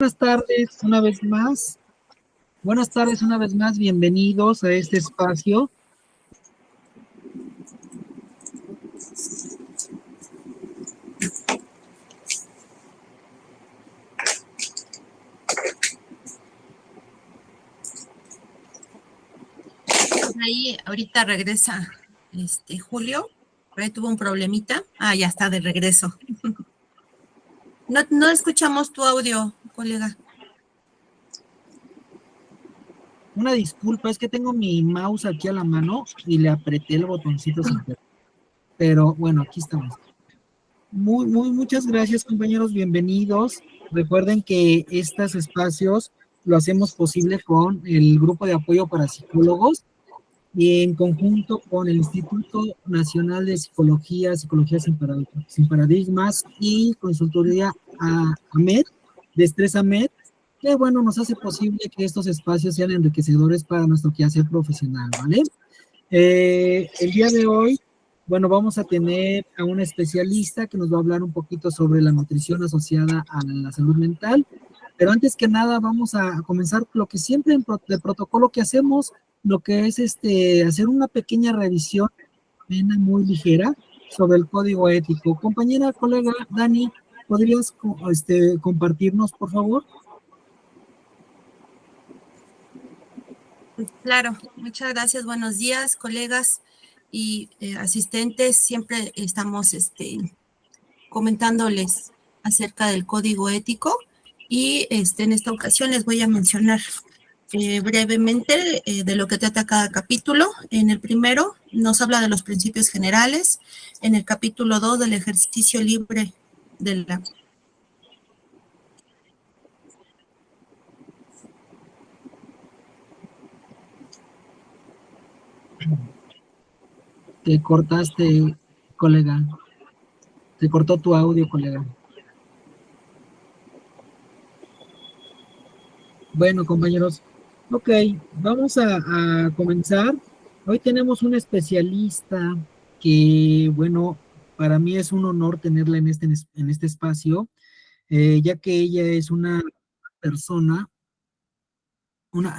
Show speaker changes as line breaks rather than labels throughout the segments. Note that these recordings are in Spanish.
Buenas tardes una vez más. Buenas tardes una vez más. Bienvenidos a este espacio.
Ahí ahorita regresa Julio, por ahí tuvo un problemita. Ya está de regreso. No escuchamos tu audio, colega.
Una disculpa, es que tengo mi mouse aquí a la mano y le apreté el botoncito sin querer. Pero bueno, aquí estamos. Muchas gracias, compañeros, bienvenidos. Recuerden que estos espacios lo hacemos posible con el Grupo de Apoyo para Psicólogos y en conjunto con el Instituto Nacional de Psicología, Sin Paradigmas y Consultoría AMED, de Estrés AMED, que bueno, nos hace posible que estos espacios sean enriquecedores para nuestro quehacer profesional, ¿vale? El día de hoy, bueno, vamos a tener a un especialista que nos va a hablar un poquito sobre la nutrición asociada a la salud mental, pero antes que nada vamos a comenzar lo que siempre de protocolo que hacemos, lo que es hacer una pequeña revisión muy ligera sobre el código ético. Compañera, colega Dani, ¿podrías compartirnos, por favor?
Claro, muchas gracias. Buenos días, colegas y asistentes. Siempre estamos comentándoles acerca del código ético y en esta ocasión les voy a mencionar brevemente de lo que trata cada capítulo. En el primero nos habla de los principios generales, en el capítulo 2 del ejercicio libre de la...
Te cortaste, colega. Te cortó tu audio, colega. Bueno, compañeros, ok, vamos a comenzar. Hoy tenemos una especialista que, bueno, para mí es un honor tenerla en este espacio, ya que ella es una persona,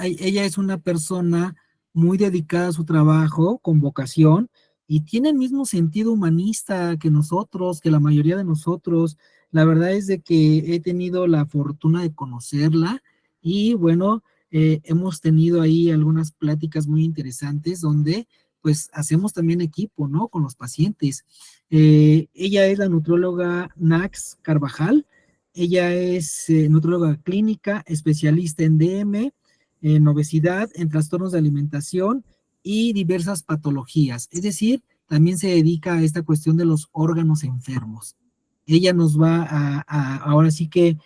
ella es una persona muy dedicada a su trabajo, con vocación, y tiene el mismo sentido humanista que nosotros, que la mayoría de nosotros. La verdad es de que he tenido la fortuna de conocerla y bueno, hemos tenido ahí algunas pláticas muy interesantes donde pues hacemos también equipo, ¿no? Con los pacientes. Ella es la nutróloga Nax Carvajal. Ella es nutróloga clínica, especialista en DM, en obesidad, en trastornos de alimentación y diversas patologías. Es decir, también se dedica a esta cuestión de los órganos enfermos. Ella nos va ahora sí que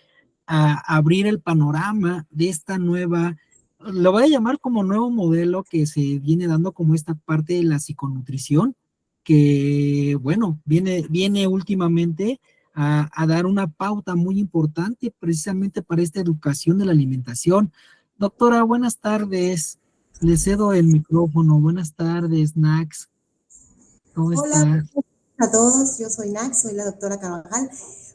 a abrir el panorama de esta nueva, lo voy a llamar como nuevo modelo que se viene dando como esta parte de la psiconutrición, que bueno, viene últimamente a dar una pauta muy importante precisamente para esta educación de la alimentación. Doctora, buenas tardes. Le cedo el micrófono. Buenas tardes, Nax. ¿Cómo
Hola
está?
a todos, yo soy Nax, soy la doctora Carvajal.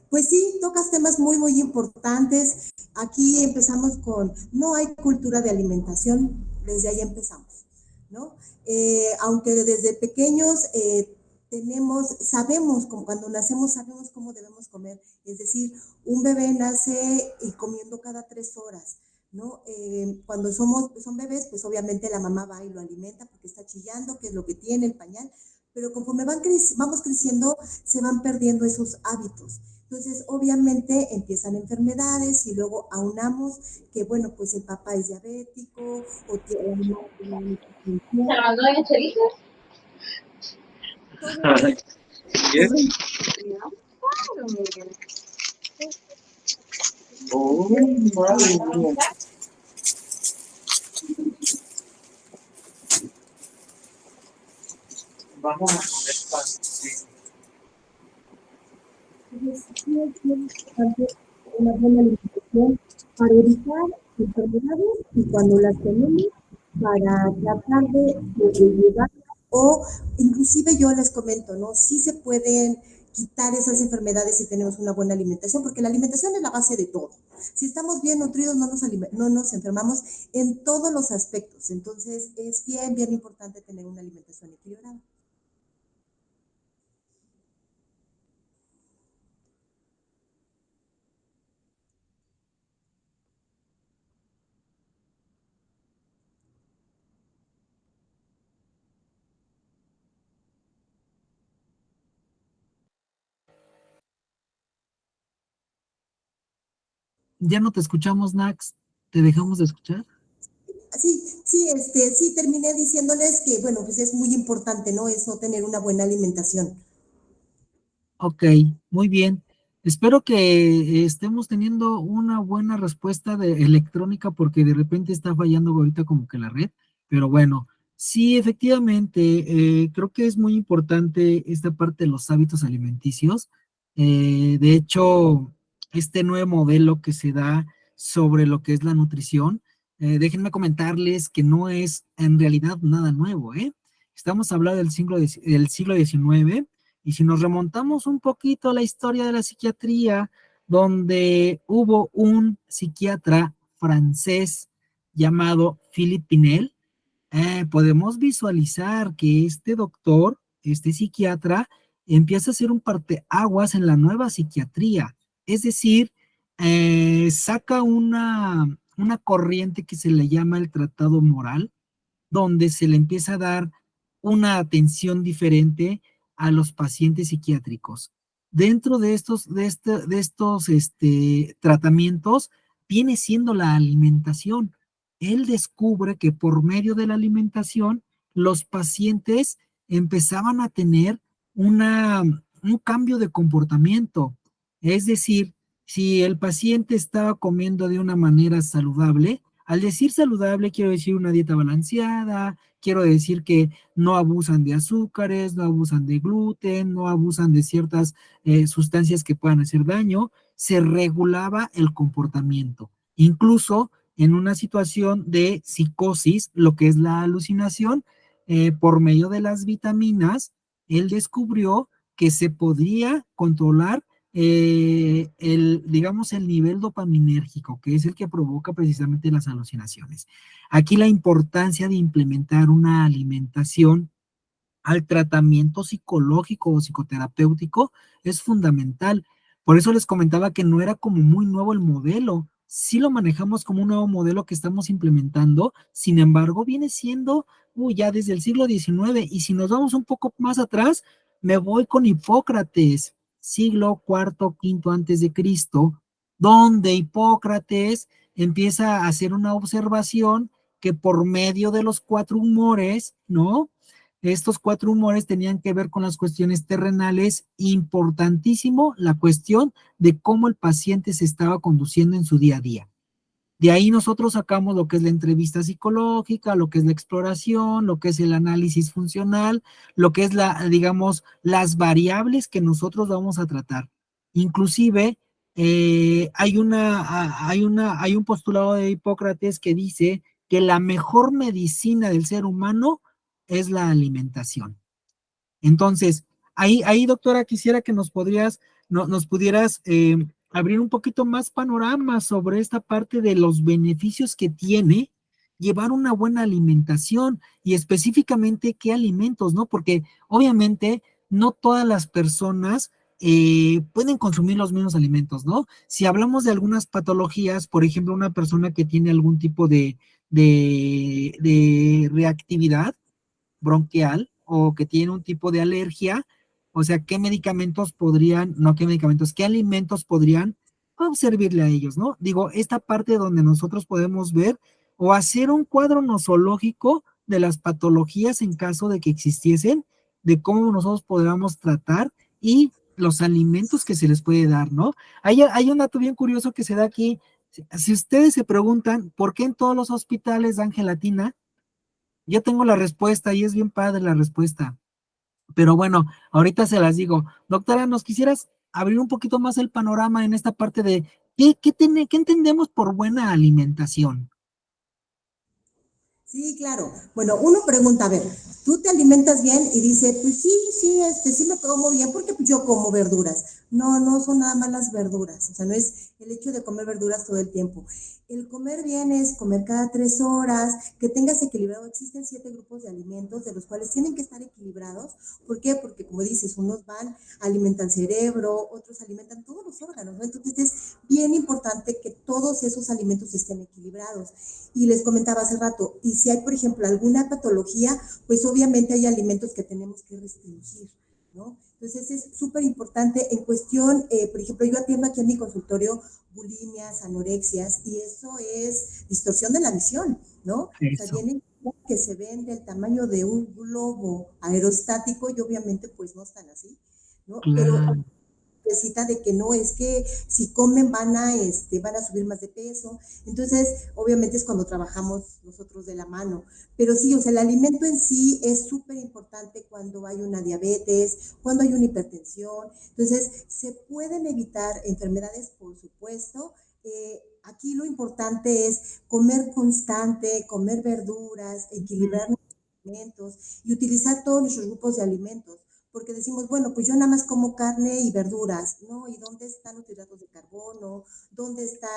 Pues sí, tocas temas muy importantes. Aquí empezamos con, no hay cultura de alimentación, desde ahí empezamos, ¿no? Aunque desde pequeños sabemos, cuando nacemos sabemos cómo debemos comer, es decir, un bebé nace y comiendo cada 3 horas, ¿no? Cuando son bebés, pues obviamente la mamá va y lo alimenta porque está chillando, que es lo que tiene el pañal, pero conforme vamos creciendo, se van perdiendo esos hábitos. Entonces, obviamente, empiezan enfermedades y luego aunamos que, bueno, pues el papá es diabético o tiene
¿Salvando de chorizos?
Oh, madre mía. Vamos a comer pan.
una buena alimentación para evitar enfermedades y cuando las tenemos para tratar de llevar o inclusive yo les comento, ¿no? Sí se pueden quitar esas enfermedades si tenemos una buena alimentación, porque la alimentación es la base de todo. Si estamos bien nutridos, no nos enfermamos en todos los aspectos. Entonces, es bien, bien importante tener una alimentación equilibrada.
Ya no te escuchamos, Nax. ¿Te dejamos de escuchar?
Sí, terminé diciéndoles que, bueno, pues es muy importante, ¿no? Eso, tener una buena alimentación.
Ok, muy bien. Espero que estemos teniendo una buena respuesta de electrónica porque de repente está fallando ahorita como que la red, pero bueno, sí, efectivamente, creo que es muy importante esta parte de los hábitos alimenticios. De hecho, este nuevo modelo que se da sobre lo que es la nutrición, déjenme comentarles que no es en realidad nada nuevo, ¿eh? Estamos hablando del siglo XIX. Y si nos remontamos un poquito a la historia de la psiquiatría, donde hubo un psiquiatra francés llamado Philippe Pinel, podemos visualizar que este doctor, este psiquiatra, empieza a hacer un parteaguas en la nueva psiquiatría. Es decir, saca una corriente que se le llama el tratado moral, donde se le empieza a dar una atención diferente a los pacientes psiquiátricos. Dentro de estos tratamientos viene siendo la alimentación. Él descubre que por medio de la alimentación los pacientes empezaban a tener un cambio de comportamiento. Es decir, si el paciente estaba comiendo de una manera saludable, al decir saludable, quiero decir una dieta balanceada, quiero decir que no abusan de azúcares, no abusan de gluten, no abusan de ciertas sustancias que puedan hacer daño, se regulaba el comportamiento. Incluso en una situación de psicosis, lo que es la alucinación, por medio de las vitaminas, él descubrió que se podría controlar digamos, el nivel dopaminérgico, que es el que provoca precisamente las alucinaciones. Aquí la importancia de implementar una alimentación al tratamiento psicológico o psicoterapéutico es fundamental. Por eso les comentaba que no era como muy nuevo el modelo. Sí lo manejamos como un nuevo modelo que estamos implementando, sin embargo, viene siendo ya desde el siglo XIX. Y si nos vamos un poco más atrás, me voy con Hipócrates, siglo cuarto, quinto antes de Cristo, donde Hipócrates empieza a hacer una observación que por medio de los cuatro humores, ¿no? Estos cuatro humores tenían que ver con las cuestiones terrenales, importantísimo la cuestión de cómo el paciente se estaba conduciendo en su día a día. De ahí nosotros sacamos lo que es la entrevista psicológica, lo que es la exploración, lo que es el análisis funcional, lo que es digamos, las variables que nosotros vamos a tratar. Inclusive, hay un postulado de Hipócrates que dice que la mejor medicina del ser humano es la alimentación. Entonces, ahí, doctora, quisiera que nos pudieras abrir un poquito más panorama sobre esta parte de los beneficios que tiene llevar una buena alimentación y específicamente qué alimentos, ¿no? Porque obviamente no todas las personas pueden consumir los mismos alimentos, ¿no? Si hablamos de algunas patologías, por ejemplo, una persona que tiene algún tipo de reactividad, bronquial o que tiene un tipo de alergia, o sea, qué medicamentos podrían, no qué medicamentos, qué alimentos podrían servirle a ellos, ¿no? Digo, esta parte donde nosotros podemos ver o hacer un cuadro nosológico de las patologías en caso de que existiesen, de cómo nosotros podríamos tratar y los alimentos que se les puede dar, ¿no? Hay un dato bien curioso que se da aquí. Si ustedes se preguntan por qué en todos los hospitales dan gelatina, yo tengo la respuesta y es bien padre la respuesta. Pero bueno, ahorita se las digo. Doctora, ¿nos quisieras abrir un poquito más el panorama en esta parte de qué entendemos por buena alimentación?
Sí, claro. Bueno, uno pregunta, a ver, ¿tú te alimentas bien? Y dice, pues sí, sí, sí me como bien porque pues, yo como verduras. No, no son nada más las verduras. O sea, no es el hecho de comer verduras todo el tiempo. El comer bien es comer cada 3 horas, que tengas equilibrado. Existen 7 grupos de alimentos de los cuales tienen que estar equilibrados. ¿Por qué? Porque como dices, unos alimentan el cerebro, otros alimentan todos los órganos, ¿no? Entonces es bien importante que todos esos alimentos estén equilibrados. Y les comentaba hace rato, y si hay, por ejemplo, alguna patología, pues obviamente hay alimentos que tenemos que restringir, ¿no? Entonces es súper importante en cuestión, por ejemplo, yo atiendo aquí en mi consultorio bulimias, anorexias, y eso es distorsión de la visión, ¿no? O sea,
Eso,
vienen que se ven del tamaño de un globo aerostático y obviamente pues no están así, ¿no? Pero
claro.
necesita de que no es que si comen van a subir más de peso. Entonces, obviamente es cuando trabajamos nosotros de la mano. Pero sí, o sea, el alimento en sí es súper importante cuando hay una diabetes, cuando hay una hipertensión. Entonces, se pueden evitar enfermedades, por supuesto. Aquí lo importante es comer constante, comer verduras, equilibrar nuestros alimentos y utilizar todos nuestros grupos de alimentos porque decimos, bueno, pues yo nada más como carne y verduras, ¿no? ¿Y dónde están los hidratos de carbono? ¿Dónde está?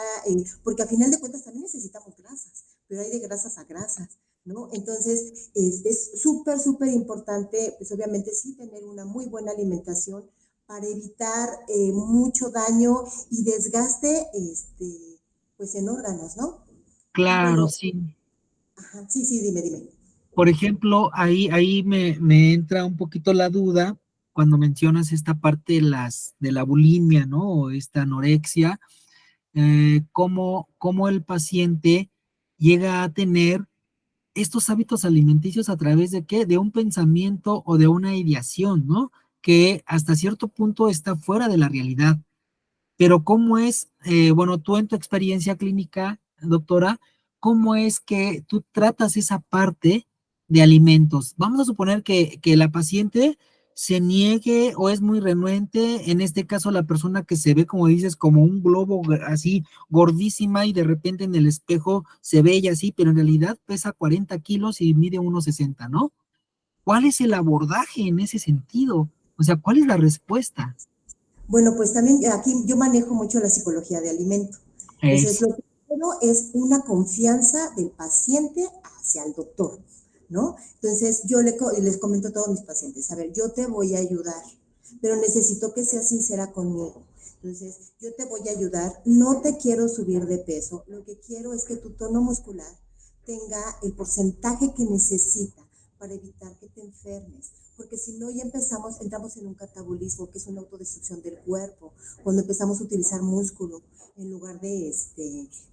Porque a final de cuentas también necesitamos grasas, pero hay de grasas a grasas, ¿no? Entonces, es súper, súper importante, pues obviamente sí tener una muy buena alimentación para evitar mucho daño y desgaste, pues en órganos, ¿no? Y
Claro,
bueno,
sí.
ajá, sí, sí, dime, dime.
Por ejemplo, ahí me entra un poquito la duda cuando mencionas esta parte de la bulimia, ¿no? O esta anorexia, cómo el paciente llega a tener estos hábitos alimenticios a través de qué? De un pensamiento o de una ideación, ¿no? Que hasta cierto punto está fuera de la realidad. Pero ¿cómo es, bueno, tú en tu experiencia clínica, doctora, cómo es que tú tratas esa parte de alimentos? Vamos a suponer que la paciente se niegue o es muy renuente, en este caso la persona que se ve, como dices, como un globo así gordísima y de repente en el espejo se ve ella así, pero en realidad pesa 40 kilos y mide 1,60, ¿no? ¿Cuál es el abordaje en ese sentido? O sea, ¿cuál es la respuesta?
Bueno, pues también aquí yo manejo mucho la psicología de alimento. Entonces,
Es,
lo primero es una confianza del paciente hacia el doctor, ¿no? Entonces, les comento a todos mis pacientes, a ver, yo te voy a ayudar, pero necesito que seas sincera conmigo. Entonces, yo te voy a ayudar, no te quiero subir de peso, lo que quiero es que tu tono muscular tenga el porcentaje que necesita para evitar que te enfermes, porque si no ya entramos en un catabolismo, que es una autodestrucción del cuerpo, cuando empezamos a utilizar músculo en lugar de estar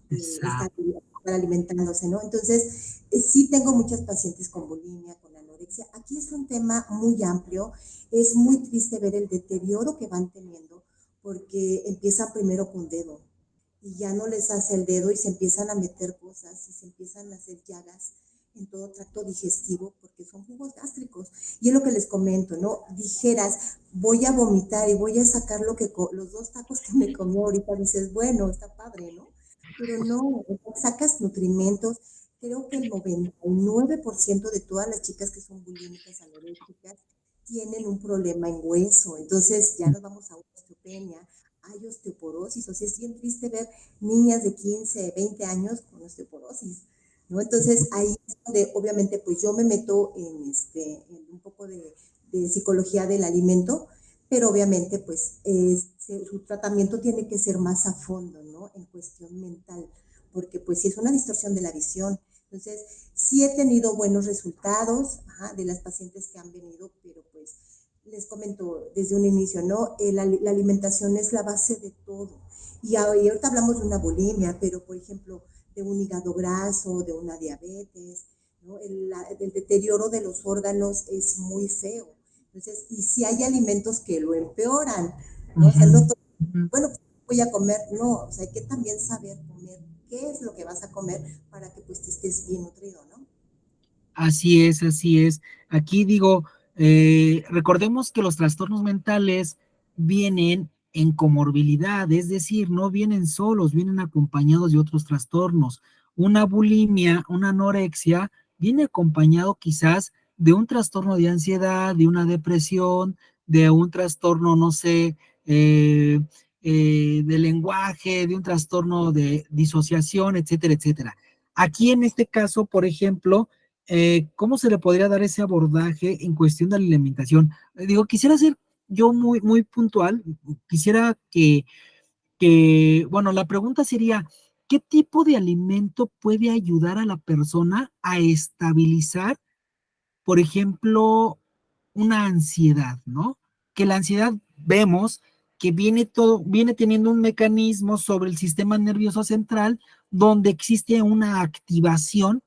exacto.
alimentándose, ¿no? Entonces, sí tengo muchas pacientes con bulimia, con anorexia. Aquí es un tema muy amplio, es muy triste ver el deterioro que van teniendo, porque empiezan primero con dedo, y ya no les hace el dedo y se empiezan a meter cosas y se empiezan a hacer llagas en todo tracto digestivo porque son jugos gástricos. Y es lo que les comento, ¿no? Dijeras, voy a vomitar y voy a sacar los 2 tacos que me comió ahorita, dices, bueno, está padre, ¿no? Pero no, sacas nutrimentos. Creo que el 99% de todas las chicas que son bulímicas, anoréxicas, tienen un problema en hueso. Entonces ya nos vamos a osteopenia, hay osteoporosis. O sea, es bien triste ver niñas de 15, 20 años con osteoporosis, ¿no? Entonces ahí es donde obviamente pues yo me meto en un poco de psicología del alimento, pero obviamente pues su tratamiento tiene que ser más a fondo, ¿no? En cuestión mental, porque pues si es una distorsión de la visión. Entonces, sí he tenido buenos resultados, ajá, de las pacientes que han venido, pero pues les comento desde un inicio, ¿no? La alimentación es la base de todo. Y ahorita hablamos de una bulimia, pero por ejemplo, de un hígado graso, de una diabetes, ¿no? El deterioro de los órganos es muy feo. Entonces, y si hay alimentos que lo empeoran, ¿no? O sea, no todo, bueno, pues voy a comer, no, o sea, hay que también saber comer qué es lo que vas a comer para que pues te estés bien nutrido, ¿no?
Así es, así es. Aquí digo, recordemos que los trastornos mentales vienen en comorbilidad, es decir, no vienen solos, vienen acompañados de otros trastornos. Una bulimia, una anorexia, viene acompañado quizás de un trastorno de ansiedad, de una depresión, de un trastorno, no sé, de lenguaje, de un trastorno de disociación, etcétera, etcétera. Aquí en este caso, por ejemplo, ¿cómo se le podría dar ese abordaje en cuestión de la alimentación? Digo, quisiera ser yo muy puntual, quisiera bueno, la pregunta sería, ¿qué tipo de alimento puede ayudar a la persona a estabilizar, por ejemplo, una ansiedad, ¿no? Que la ansiedad vemos que viene teniendo un mecanismo sobre el sistema nervioso central donde existe una activación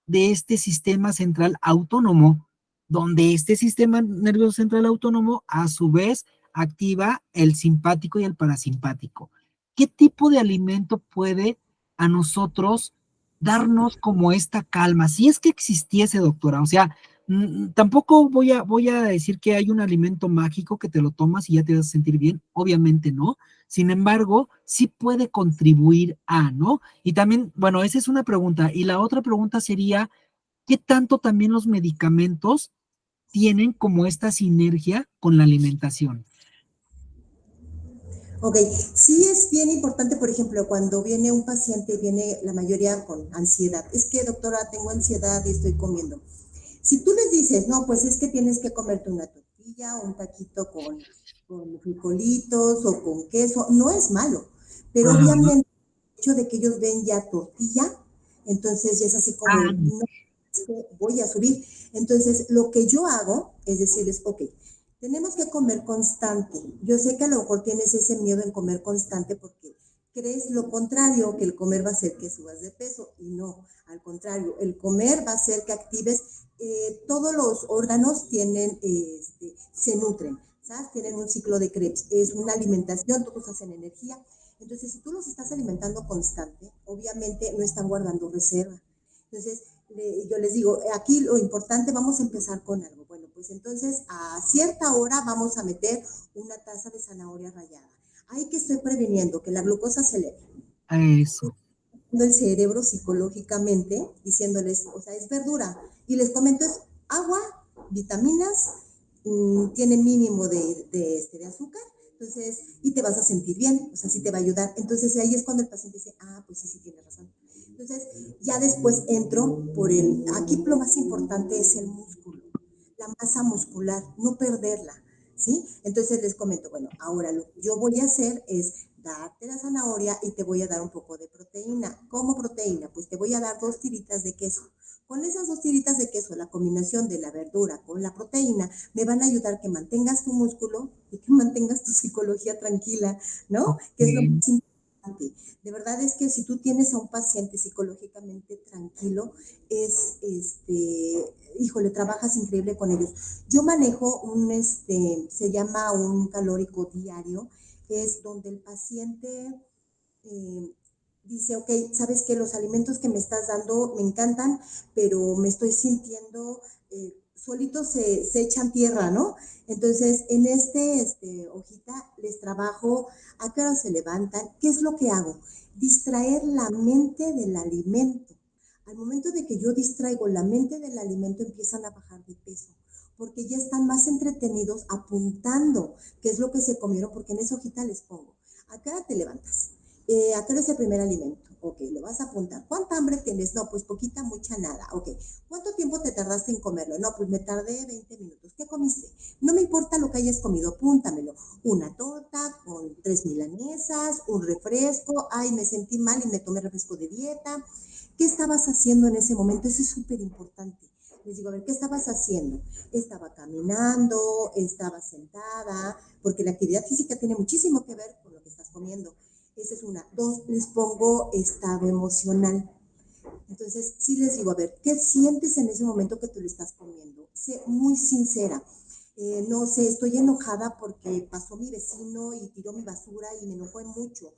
de este sistema central autónomo, donde este sistema nervioso central autónomo a su vez activa el simpático y el parasimpático. ¿Qué tipo de alimento puede a nosotros darnos como esta calma? Si es que existiese, doctora, o sea, tampoco voy a decir que hay un alimento mágico que te lo tomas y ya te vas a sentir bien, obviamente no. Sin embargo, sí puede contribuir a, ¿no? Y también, bueno, esa es una pregunta. Y la otra pregunta sería, ¿qué tanto también los medicamentos tienen como esta sinergia con la alimentación?
Ok, sí es bien importante, por ejemplo, cuando viene un paciente, viene la mayoría con ansiedad. Es que, doctora, tengo ansiedad y estoy comiendo. Si tú les dices, no, pues es que tienes que comerte una tortilla o un taquito con frijolitos o con queso, no es malo, pero
Ajá.
obviamente el hecho de que ellos ven ya tortilla, entonces ya es así como de,
Ah,
no, es que voy a subir. Entonces, lo que yo hago es decirles, ok, tenemos que comer constante. Yo sé que a lo mejor tienes ese miedo en comer constante porque crees lo contrario, que el comer va a hacer que subas de peso y no, al contrario, el comer va a hacer que actives, todos los órganos tienen, se nutren, ¿sabes? Tienen un ciclo de Krebs, es una alimentación, todos hacen energía. Entonces, si tú los estás alimentando constante, obviamente no están guardando reserva. Entonces, yo les digo, aquí lo importante, vamos a empezar con algo. Bueno, pues entonces a cierta hora vamos a meter una taza de zanahoria rallada. Ahí que estoy previniendo que la glucosa se eleve.
eso.
El cerebro psicológicamente, diciéndoles, o sea, es verdura. Y les comento, es agua, vitaminas, tiene mínimo de azúcar, entonces, y te vas a sentir bien, o sea, sí te va a ayudar. Entonces, ahí es cuando el paciente dice, ah, pues sí, sí tiene razón. Entonces, ya después entro por aquí lo más importante es el músculo, la masa muscular, no perderla, ¿sí? Entonces les comento, bueno, ahora lo que yo voy a hacer es darte la zanahoria y te voy a dar un poco de proteína. ¿Cómo proteína? Pues te voy a dar 2 tiritas de queso. Con esas 2 tiritas de queso, la combinación de la verdura con la proteína, me van a ayudar que mantengas tu músculo y que mantengas tu psicología tranquila, ¿no? Que es lo
Ok.
más importante. De verdad es que si tú tienes a un paciente psicológicamente tranquilo, híjole, trabajas increíble con ellos. Yo manejo se llama un calórico diario, es donde el paciente eh, dice, ok, sabes que los alimentos que me estás dando me encantan, pero me estoy sintiendo, solitos se echan tierra, ¿no? Entonces, en hojita les trabajo a qué hora se levantan, qué es lo que hago, distraer la mente del alimento. Al momento de que yo distraigo la mente del alimento, empiezan a bajar de peso, porque ya están más entretenidos apuntando qué es lo que se comieron, porque en esa hojita les pongo, ¿a qué hora te levantas? ¿A qué hora es el primer alimento? Ok, lo vas a apuntar. ¿Cuánta hambre tienes? No, pues poquita, mucha, nada. Ok, ¿cuánto tiempo te tardaste en comerlo? No, pues me tardé 20 minutos. ¿Qué comiste? No me importa lo que hayas comido, apúntamelo. Una torta con 3 milanesas, un refresco. Ay, me sentí mal y me tomé refresco de dieta. ¿Qué estabas haciendo en ese momento? Eso es súper importante. Les digo, a ver, ¿qué estabas haciendo? Estaba caminando, estaba sentada, porque la actividad física tiene muchísimo que ver con lo que estás comiendo. Esa es una. 2, les pongo estado emocional. Entonces, sí les digo, a ver, ¿qué sientes en ese momento que tú le estás comiendo? Sé muy sincera. No sé, estoy enojada porque pasó mi vecino y tiró mi basura y me enojó mucho.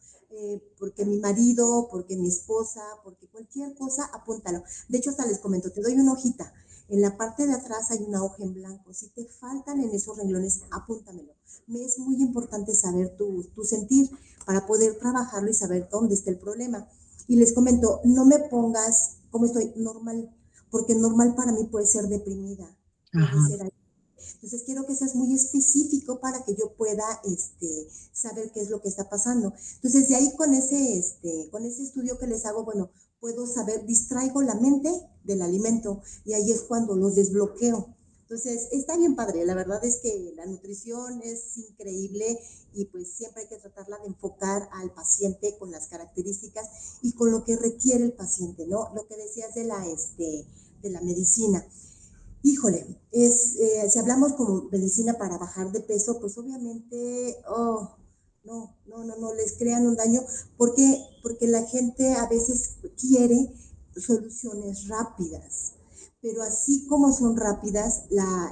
Porque mi marido, porque mi esposa, porque cualquier cosa, apúntalo. De hecho, hasta les comento, te doy una hojita. En la parte de atrás hay una hoja en blanco. Si te faltan en esos renglones, apúntamelo. Me es muy importante saber tu sentir para poder trabajarlo y saber dónde está el problema. Y les comento, no me pongas como estoy normal, porque normal para mí puede ser deprimida, puede
Ajá.
ser. Entonces quiero que seas muy específico para que yo pueda saber qué es lo que está pasando. Entonces de ahí con ese estudio que les hago, bueno, puedo saber, distraigo la mente del alimento y ahí es cuando los desbloqueo. Entonces está bien padre, la verdad es que la nutrición es increíble y pues siempre hay que tratarla de enfocar al paciente con las características y con lo que requiere el paciente, ¿no? Lo que decías de la medicina. Híjole, si hablamos como medicina para bajar de peso, pues obviamente, no, les crean un daño, porque la gente a veces quiere soluciones rápidas, pero así como son rápidas,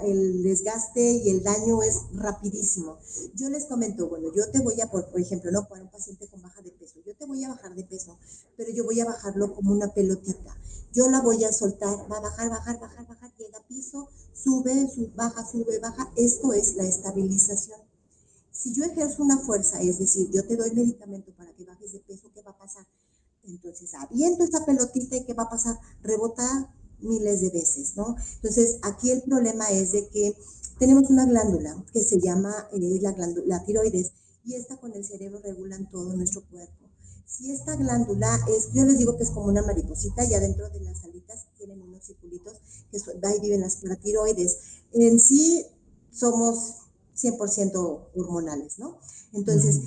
el desgaste y el daño es rapidísimo. Yo les comento, bueno, yo te voy a, por ejemplo, no para un paciente con baja de peso, yo te voy a bajar de peso, pero yo voy a bajarlo como una pelotita. Yo la voy a soltar, va a bajar, llega a piso, baja, sube, baja. Esto es la estabilización. Si yo ejerzo una fuerza, es decir, yo te doy medicamento para que bajes de peso, ¿qué va a pasar? Entonces, aviento esa pelotita y ¿qué va a pasar? Rebota miles de veces, ¿no? Entonces, aquí el problema es de que tenemos una glándula que se llama la tiroides y esta con el cerebro regulan todo nuestro cuerpo. Si esta glándula yo les digo que es como una mariposita y adentro de las alitas tienen unos circulitos que ahí viven la tiroides. En sí somos 100% hormonales, ¿no? Entonces,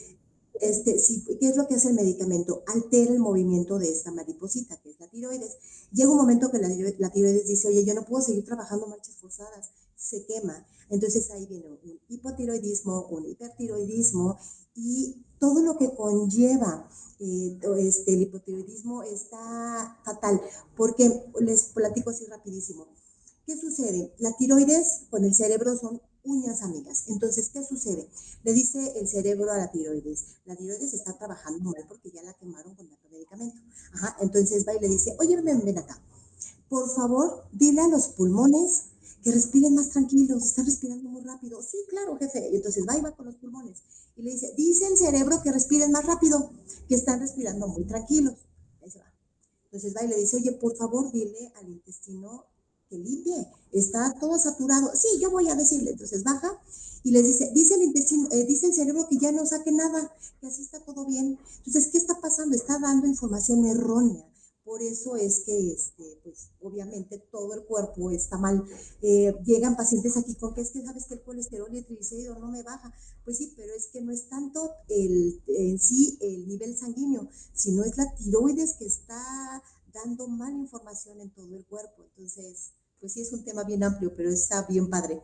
¿qué es lo que hace el medicamento? Altera el movimiento de esta mariposita, que es la tiroides. Llega un momento que la tiroides dice, oye, yo no puedo seguir trabajando marchas forzadas, se quema. Entonces ahí viene un hipotiroidismo, un hipertiroidismo y todo lo que conlleva el hipotiroidismo está fatal, porque les platico así rapidísimo. ¿Qué sucede? La tiroides con el cerebro son uñas amigas. Entonces, ¿qué sucede? Le dice el cerebro a la tiroides está trabajando mal porque ya la quemaron con tanto medicamento. Ajá, entonces va y le dice, oye, ven acá, por favor, dile a los pulmones que respiren más tranquilos, están respirando muy rápido. Sí, claro, jefe. Y entonces va y va con los pulmones. Y le dice el cerebro que respiren más rápido, que están respirando muy tranquilos. Ahí se va. Entonces va y le dice, oye, por favor, dile al intestino que limpie, está todo saturado. Sí, yo voy a decirle. Entonces baja y les dice el intestino, dice el cerebro que ya no saque nada, que así está todo bien. Entonces, ¿qué está pasando? Está dando información errónea. Por eso es que, pues, obviamente todo el cuerpo está mal. Llegan pacientes aquí con que es que sabes que el colesterol y el triglicérido no me baja. Pues sí, pero es que no es tanto en sí el nivel sanguíneo, sino es la tiroides que está dando mala información en todo el cuerpo. Entonces, pues sí es un tema bien amplio, pero está bien padre.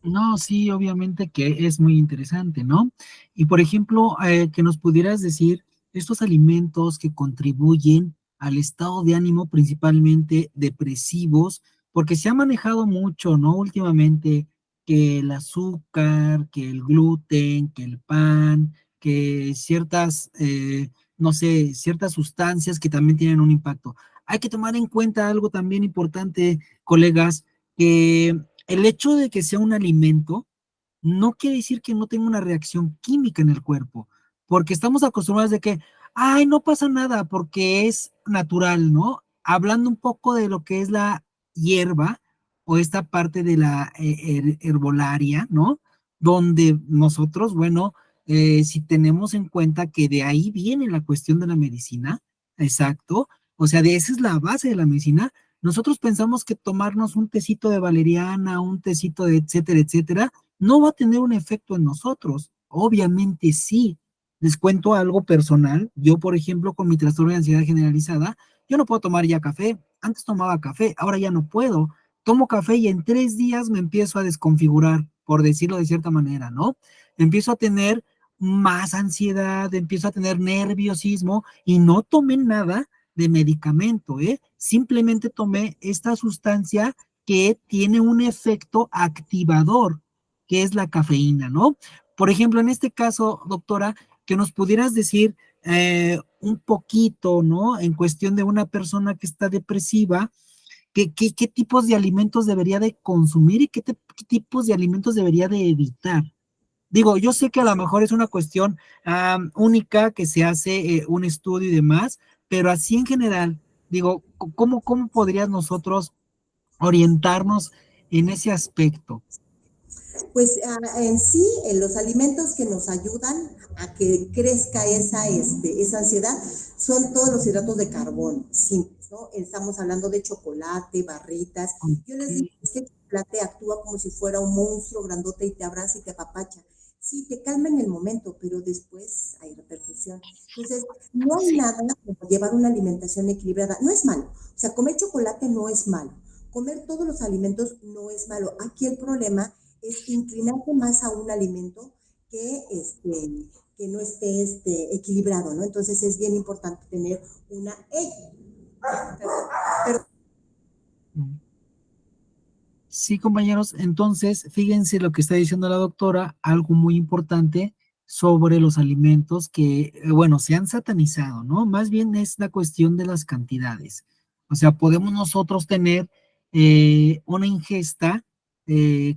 No, sí, obviamente que es muy interesante, ¿no? Y por ejemplo, que nos pudieras decir estos alimentos que contribuyen al estado de ánimo principalmente depresivos, porque se ha manejado mucho, ¿no? Últimamente, que el azúcar, que el gluten, que el pan, que ciertas, no sé, ciertas sustancias que también tienen un impacto. Hay que tomar en cuenta algo también importante, colegas, que el hecho de que sea un alimento no quiere decir que no tenga una reacción química en el cuerpo, porque estamos acostumbrados de que, ay, no pasa nada porque es natural, ¿no? Hablando un poco de lo que es la hierba o esta parte de la herbolaria, ¿no? Donde nosotros, bueno, si tenemos en cuenta que de ahí viene la cuestión de la medicina, exacto, o sea, de esa es la base de la medicina. Nosotros pensamos que tomarnos un tecito de valeriana, un tecito de etcétera, etcétera, no va a tener un efecto en nosotros. Obviamente sí. Les cuento algo personal. Yo, por ejemplo, con mi trastorno de ansiedad generalizada, yo no puedo tomar ya café. Antes tomaba café, ahora ya no puedo. Tomo café y en 3 días me empiezo a desconfigurar, por decirlo de cierta manera, ¿no? Empiezo a tener más ansiedad, empiezo a tener nerviosismo y no tomé nada de medicamento, ¿eh? Simplemente tomé esta sustancia que tiene un efecto activador, que es la cafeína, ¿no? Por ejemplo, en este caso, doctora, que nos pudieras decir un poquito, ¿no? En cuestión de una persona que está depresiva, ¿qué tipos de alimentos debería de consumir y qué tipos de alimentos debería de evitar? Digo, yo sé que a lo mejor es una cuestión única que se hace un estudio y demás, pero así en general, digo, ¿cómo podrías nosotros orientarnos en ese aspecto?
Pues en sí, los alimentos que nos ayudan a que crezca esa ansiedad son todos los hidratos de carbono, simples, ¿no? Estamos hablando de chocolate, barritas. Yo les digo
Ok.
es que el chocolate actúa como si fuera un monstruo grandote y te abraza y te apapacha. Sí, te calma en el momento, pero después hay repercusión. Entonces, no hay
Sí,
nada como llevar una alimentación equilibrada. No es malo. O sea, comer chocolate no es malo. Comer todos los alimentos no es malo. Aquí el problema es inclinarte más a un alimento que, que no esté equilibrado, ¿no? Entonces es bien importante tener una... ¡Ey! Perdón.
sí, compañeros, entonces fíjense lo que está diciendo la doctora, algo muy importante sobre los alimentos que, bueno, se han satanizado, ¿no? Más bien es la cuestión de las cantidades. O sea, podemos nosotros tener una ingesta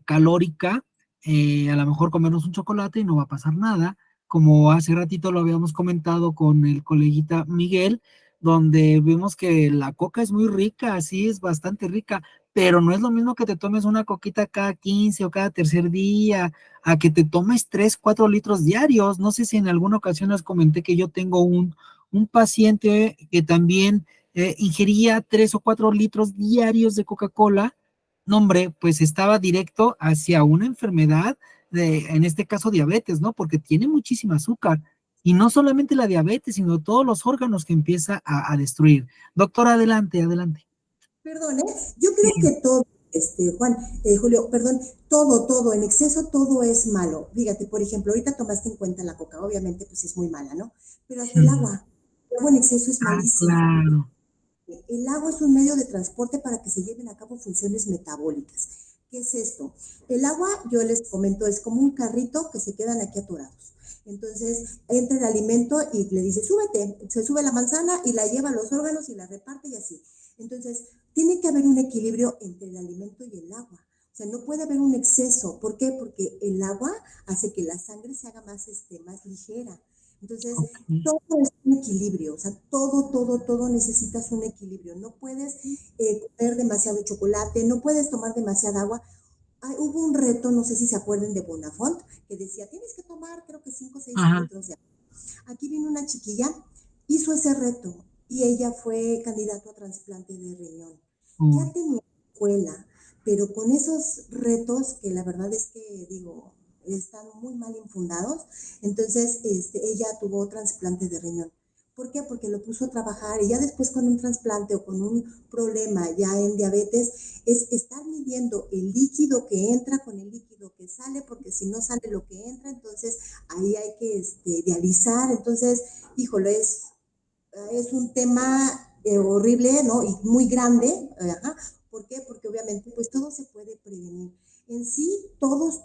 calórica, a lo mejor comernos un chocolate y no va a pasar nada, como hace ratito lo habíamos comentado con el coleguita Miguel, donde vimos que la coca es muy rica, sí, es bastante rica, pero no es lo mismo que te tomes una coquita cada 15 o cada tercer día, a que te tomes 3, 4 litros diarios. No sé si en alguna ocasión les comenté que yo tengo un paciente que también ingería 3 o 4 litros diarios de Coca-Cola. No, hombre, pues estaba directo hacia una enfermedad, en este caso diabetes, ¿no? Porque tiene muchísima azúcar. Y no solamente la diabetes, sino todos los órganos que empieza a destruir. Doctor, adelante, adelante.
Perdón, ¿eh? Yo
Sí.
creo que todo, Juan, Julio, perdón, todo, en exceso todo es malo. Fíjate, por ejemplo, ahorita tomaste en cuenta la coca, obviamente pues es muy mala, ¿no? Pero hasta
Sí.
el agua en exceso es
Ah,
malísimo.
claro.
El agua es un medio de transporte para que se lleven a cabo funciones metabólicas. ¿Qué es esto? El agua, yo les comento, es como un carrito que se quedan aquí atorados. Entonces entra el alimento y le dice, súbete, se sube la manzana y la lleva a los órganos y la reparte y así. Entonces, tiene que haber un equilibrio entre el alimento y el agua. O sea, no puede haber un exceso. ¿Por qué? Porque el agua hace que la sangre se haga más ligera. Entonces,
Ok.
todo es un equilibrio, o sea, todo necesitas un equilibrio. No puedes comer demasiado chocolate, no puedes tomar demasiada agua. Hubo un reto, no sé si se acuerdan de Bonafont, que decía, tienes que tomar creo que 5 o 6
Ajá.
litros de agua. Aquí vino una chiquilla, hizo ese reto y ella fue candidato a trasplante de riñón. Ya
Uy,
tenía escuela, pero con esos retos que la verdad es que digo, están muy mal infundados, entonces ella tuvo trasplante de riñón. ¿Por qué? Porque lo puso a trabajar y ya después con un trasplante o con un problema ya en diabetes, es estar midiendo el líquido que entra con el líquido que sale, porque si no sale lo que entra, entonces ahí hay que dializar. Entonces, híjole, es un tema horrible, ¿no? Y muy grande. Ajá. ¿Por qué? Porque obviamente pues todo se puede prevenir. En sí, todos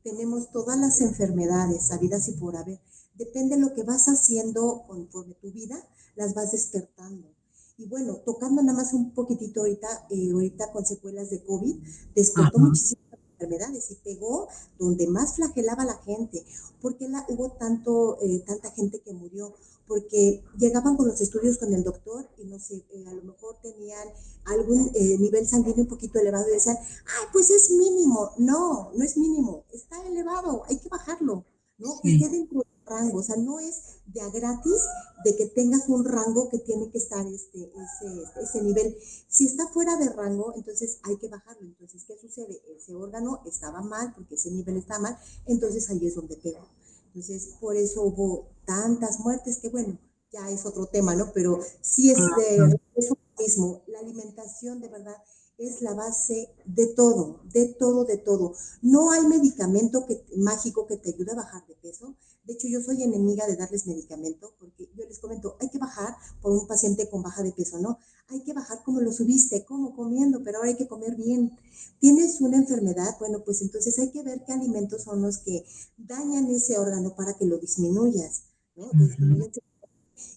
tenemos todas las enfermedades sabidas y por haber. Depende de lo que vas haciendo conforme tu vida, las vas despertando. Y bueno, tocando nada más un poquitito ahorita con secuelas de COVID, despertó
ajá.
muchísimas enfermedades y pegó donde más flagelaba la gente. ¿Por qué hubo tanta gente que murió? Porque llegaban con los estudios con el doctor y no sé, a lo mejor tenían algún nivel sanguíneo un poquito elevado y decían, ay, pues es mínimo. No, no es mínimo, está elevado, hay que bajarlo, ¿no? Que
Sí.
esté dentro del rango, o sea, no es de a gratis de que tengas un rango que tiene que estar ese nivel. Si está fuera de rango, entonces hay que bajarlo. Entonces, ¿qué sucede? Ese órgano estaba mal porque ese nivel está mal, entonces ahí es donde pegó. Entonces, por eso hubo tantas muertes que, bueno, ya es otro tema, ¿no? Pero sí
Claro.
es lo mismo. La alimentación, de verdad, es la base de todo, de todo, de todo. No hay medicamento mágico que te ayude a bajar de peso. De hecho, yo soy enemiga de darles medicamento porque yo les comento, hay que bajar por un paciente con baja de peso, ¿no? Hay que bajar como lo subiste, como comiendo, pero ahora hay que comer bien. ¿Tienes una enfermedad? Bueno, pues entonces hay que ver qué alimentos son los que dañan ese órgano para que lo disminuyas, ¿no? Lo
Ujú.
disminuyas.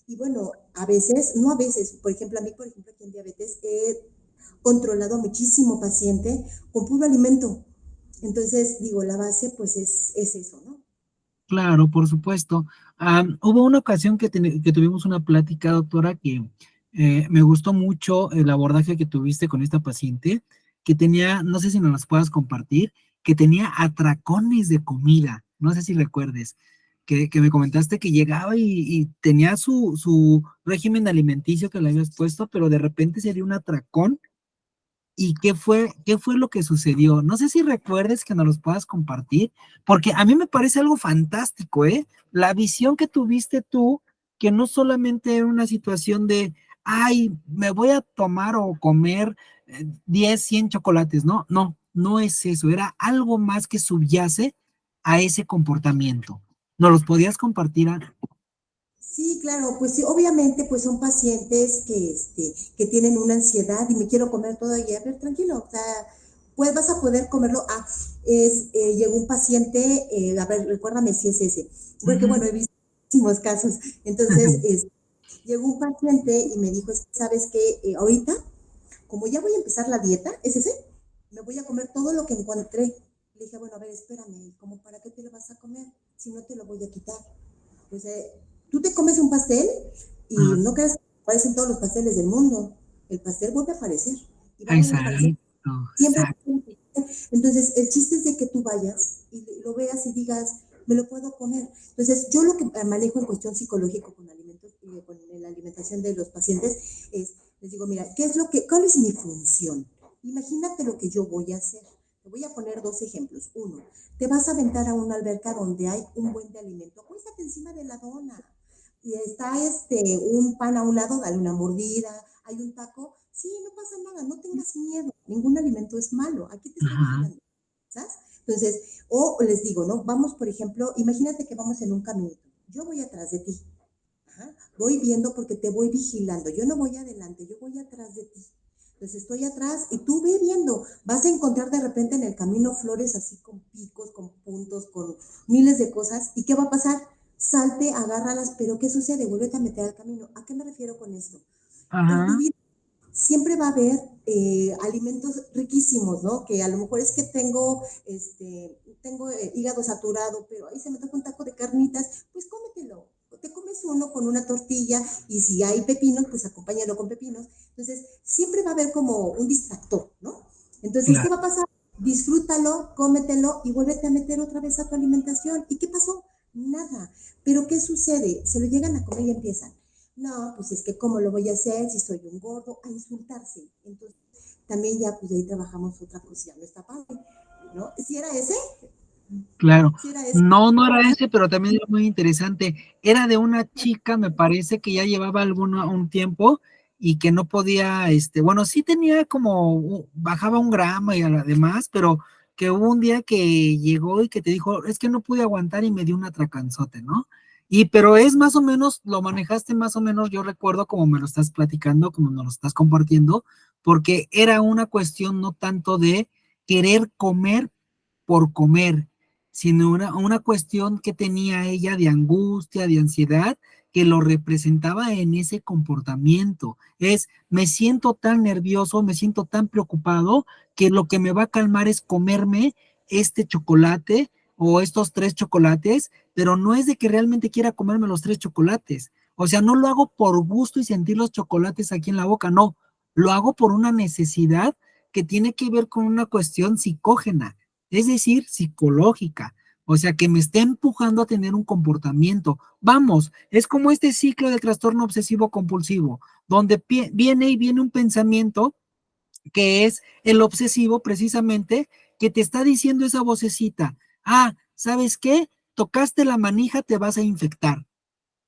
Y bueno, a veces, no a veces, por ejemplo, a mí, por ejemplo, aquí en diabetes he controlado a muchísimo paciente con puro alimento. Entonces, digo, la base pues es eso, ¿no?
Claro, por supuesto. Hubo una ocasión que tuvimos una plática, doctora, que Me gustó mucho el abordaje que tuviste con esta paciente, que tenía, no sé si nos las puedas compartir, que tenía atracones de comida, no sé si recuerdes, que me comentaste que llegaba y tenía su régimen alimenticio que le habías puesto, pero de repente se dio un atracón. ¿Y qué fue lo que sucedió? No sé si recuerdes que nos los puedas compartir, porque a mí me parece algo fantástico, ¿eh? La visión que tuviste tú, que no solamente era una situación de, ay, me voy a tomar o comer 10, 100 chocolates, no, no, no es eso, era algo más que subyace a ese comportamiento. ¿Nos los podías compartir, Ana?
Sí, claro, pues sí, obviamente pues son pacientes que tienen una ansiedad y me quiero comer todo y a ver, tranquilo, o sea, pues vas a poder comerlo. Llegó un paciente, a ver, recuérdame si es ese, porque bueno, he visto muchísimos casos. Entonces, llegó un paciente y me dijo, es que sabes que ahorita, como ya voy a empezar la dieta, es ese, me voy a comer todo lo que encontré. Le dije, bueno, a ver, espérame, ¿cómo para qué te lo vas a comer? Si no te lo voy a quitar. O sea, tú te comes un pastel y no creas que aparecen todos los pasteles del mundo. El pastel vuelve a aparecer y va a volver a
Exacto,
aparecer siempre.
exacto.
Entonces, el chiste es de que tú vayas y lo veas y digas, me lo puedo comer. Entonces, yo lo que manejo en cuestión psicológica con alimentos y con la alimentación de los pacientes es, les digo, mira, ¿cuál es mi función? Imagínate lo que yo voy a hacer. Te voy a poner dos ejemplos. Uno, te vas a aventar a una alberca donde hay un buen de alimento. Acuéstate encima de la dona. Y está un pan a un lado, dale una mordida. Hay un taco. Sí, no pasa nada, no tengas miedo. Ningún alimento es malo. Aquí te está
Ajá,
vigilando. ¿Sabes? Entonces, o les digo, ¿no? Vamos, por ejemplo, imagínate que vamos en un caminito. Yo voy atrás de ti. Ajá. Voy viendo porque te voy vigilando. Yo no voy adelante, yo voy atrás de ti. Entonces estoy atrás y tú ve viendo. Vas a encontrar de repente en el camino flores así con picos, con puntos, con miles de cosas. ¿Y qué va a pasar? Salte, agárralas, pero ¿qué sucede? Vuélvete a meter al camino. ¿A qué me refiero con esto? En tu
ajá,
vida siempre va a haber alimentos riquísimos, ¿no? Que a lo mejor es que tengo hígado saturado, pero ahí se me toca un taco de carnitas, pues cómetelo. Te comes uno con una tortilla y si hay pepinos, pues acompáñalo con pepinos. Entonces, siempre va a haber como un distractor, ¿no? Entonces, ¿qué
claro.
va a pasar? Disfrútalo, cómetelo y vuélvete a meter otra vez a tu alimentación. ¿Y qué pasó? Nada. Pero ¿qué sucede? Se lo llegan a comer y empiezan. No, pues es que cómo lo voy a hacer si soy un gordo, a insultarse. Entonces, también ya pues de ahí trabajamos otra cosa, ya no está padre, ¿no? ¿Si era ese?
Claro.
¿Si era ese?
No, no era ese, pero también era muy interesante. Era de una chica, me parece que ya llevaba un tiempo y que no podía, bueno, sí tenía como, bajaba un gramo y además, pero que hubo un día que llegó y que te dijo, es que no pude aguantar y me dio un atracanzote, ¿no? Pero es más o menos, lo manejaste más o menos, yo recuerdo como me lo estás platicando, como me lo estás compartiendo, porque era una cuestión no tanto de querer comer por comer, sino una cuestión que tenía ella de angustia, de ansiedad, que lo representaba en ese comportamiento. Me siento tan nervioso, me siento tan preocupado, que lo que me va a calmar es comerme este chocolate o estos 3 chocolates, pero no es de que realmente quiera comerme los 3 chocolates. O sea, no lo hago por gusto y sentir los chocolates aquí en la boca, no, lo hago por una necesidad que tiene que ver con una cuestión psicógena, es decir, psicológica, o sea, que me está empujando a tener un comportamiento. Vamos, es como este ciclo del trastorno obsesivo compulsivo, donde viene y viene un pensamiento que es el obsesivo precisamente, que te está diciendo esa vocecita, ¿sabes qué? Tocaste la manija, te vas a infectar.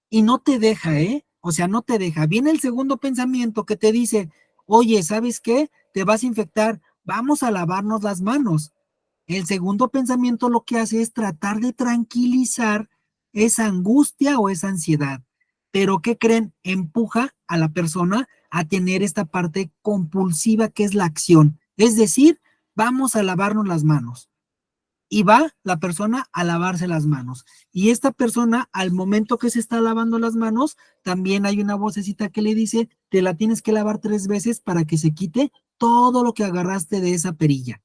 Y no te deja, ¿eh? O sea, no te deja. Viene el segundo pensamiento que te dice, oye, ¿sabes qué? Te vas a infectar, vamos a lavarnos las manos. El segundo pensamiento lo que hace es tratar de tranquilizar esa angustia o esa ansiedad. Pero ¿qué creen? Empuja a la persona a tener esta parte compulsiva que es la acción. Es decir, vamos a lavarnos las manos. Y va la persona a lavarse las manos. Y esta persona, al momento que se está lavando las manos, también hay una vocecita que le dice, te la tienes que lavar 3 veces para que se quite todo lo que agarraste de esa perilla.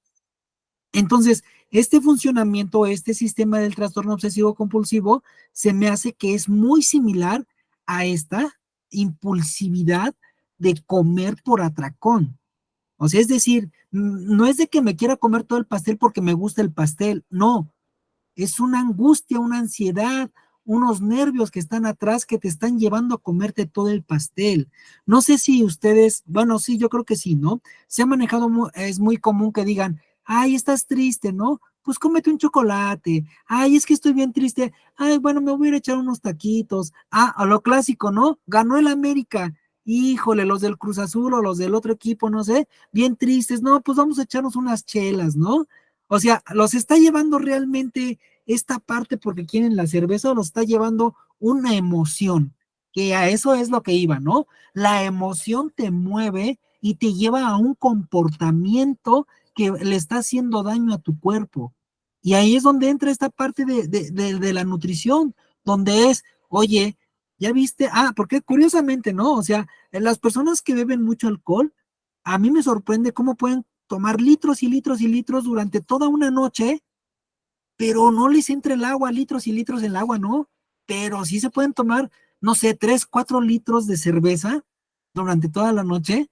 Entonces, este funcionamiento, este sistema del trastorno obsesivo compulsivo, se me hace que es muy similar a esta impulsividad de comer por atracón. O sea, es decir, no es de que me quiera comer todo el pastel porque me gusta el pastel, no, es una angustia, una ansiedad, unos nervios que están atrás que te están llevando a comerte todo el pastel. No sé si ustedes, bueno, sí, yo creo que sí, ¿no? Se ha manejado, es muy común que digan, ay, estás triste, ¿no? Pues cómete un chocolate. Ay, es que estoy bien triste. Ay, bueno, me voy a ir a echar unos taquitos. Ah, a lo clásico, ¿no? Ganó el América. Híjole, los del Cruz Azul o los del otro equipo, no sé, bien tristes. No, pues vamos a echarnos unas chelas, ¿no? O sea, los está llevando realmente esta parte porque quieren la cerveza o los está llevando una emoción, que a eso es lo que iba, ¿no? La emoción te mueve y te lleva a un comportamiento que le está haciendo daño a tu cuerpo. Y ahí es donde entra esta parte de la nutrición, donde es, oye, ya viste, porque curiosamente, ¿no? O sea, las personas que beben mucho alcohol, a mí me sorprende cómo pueden tomar litros y litros y litros durante toda una noche, pero no les entra el agua, litros y litros en el agua, ¿no? Pero sí se pueden tomar, no sé, 3, 4 litros de cerveza durante toda la noche,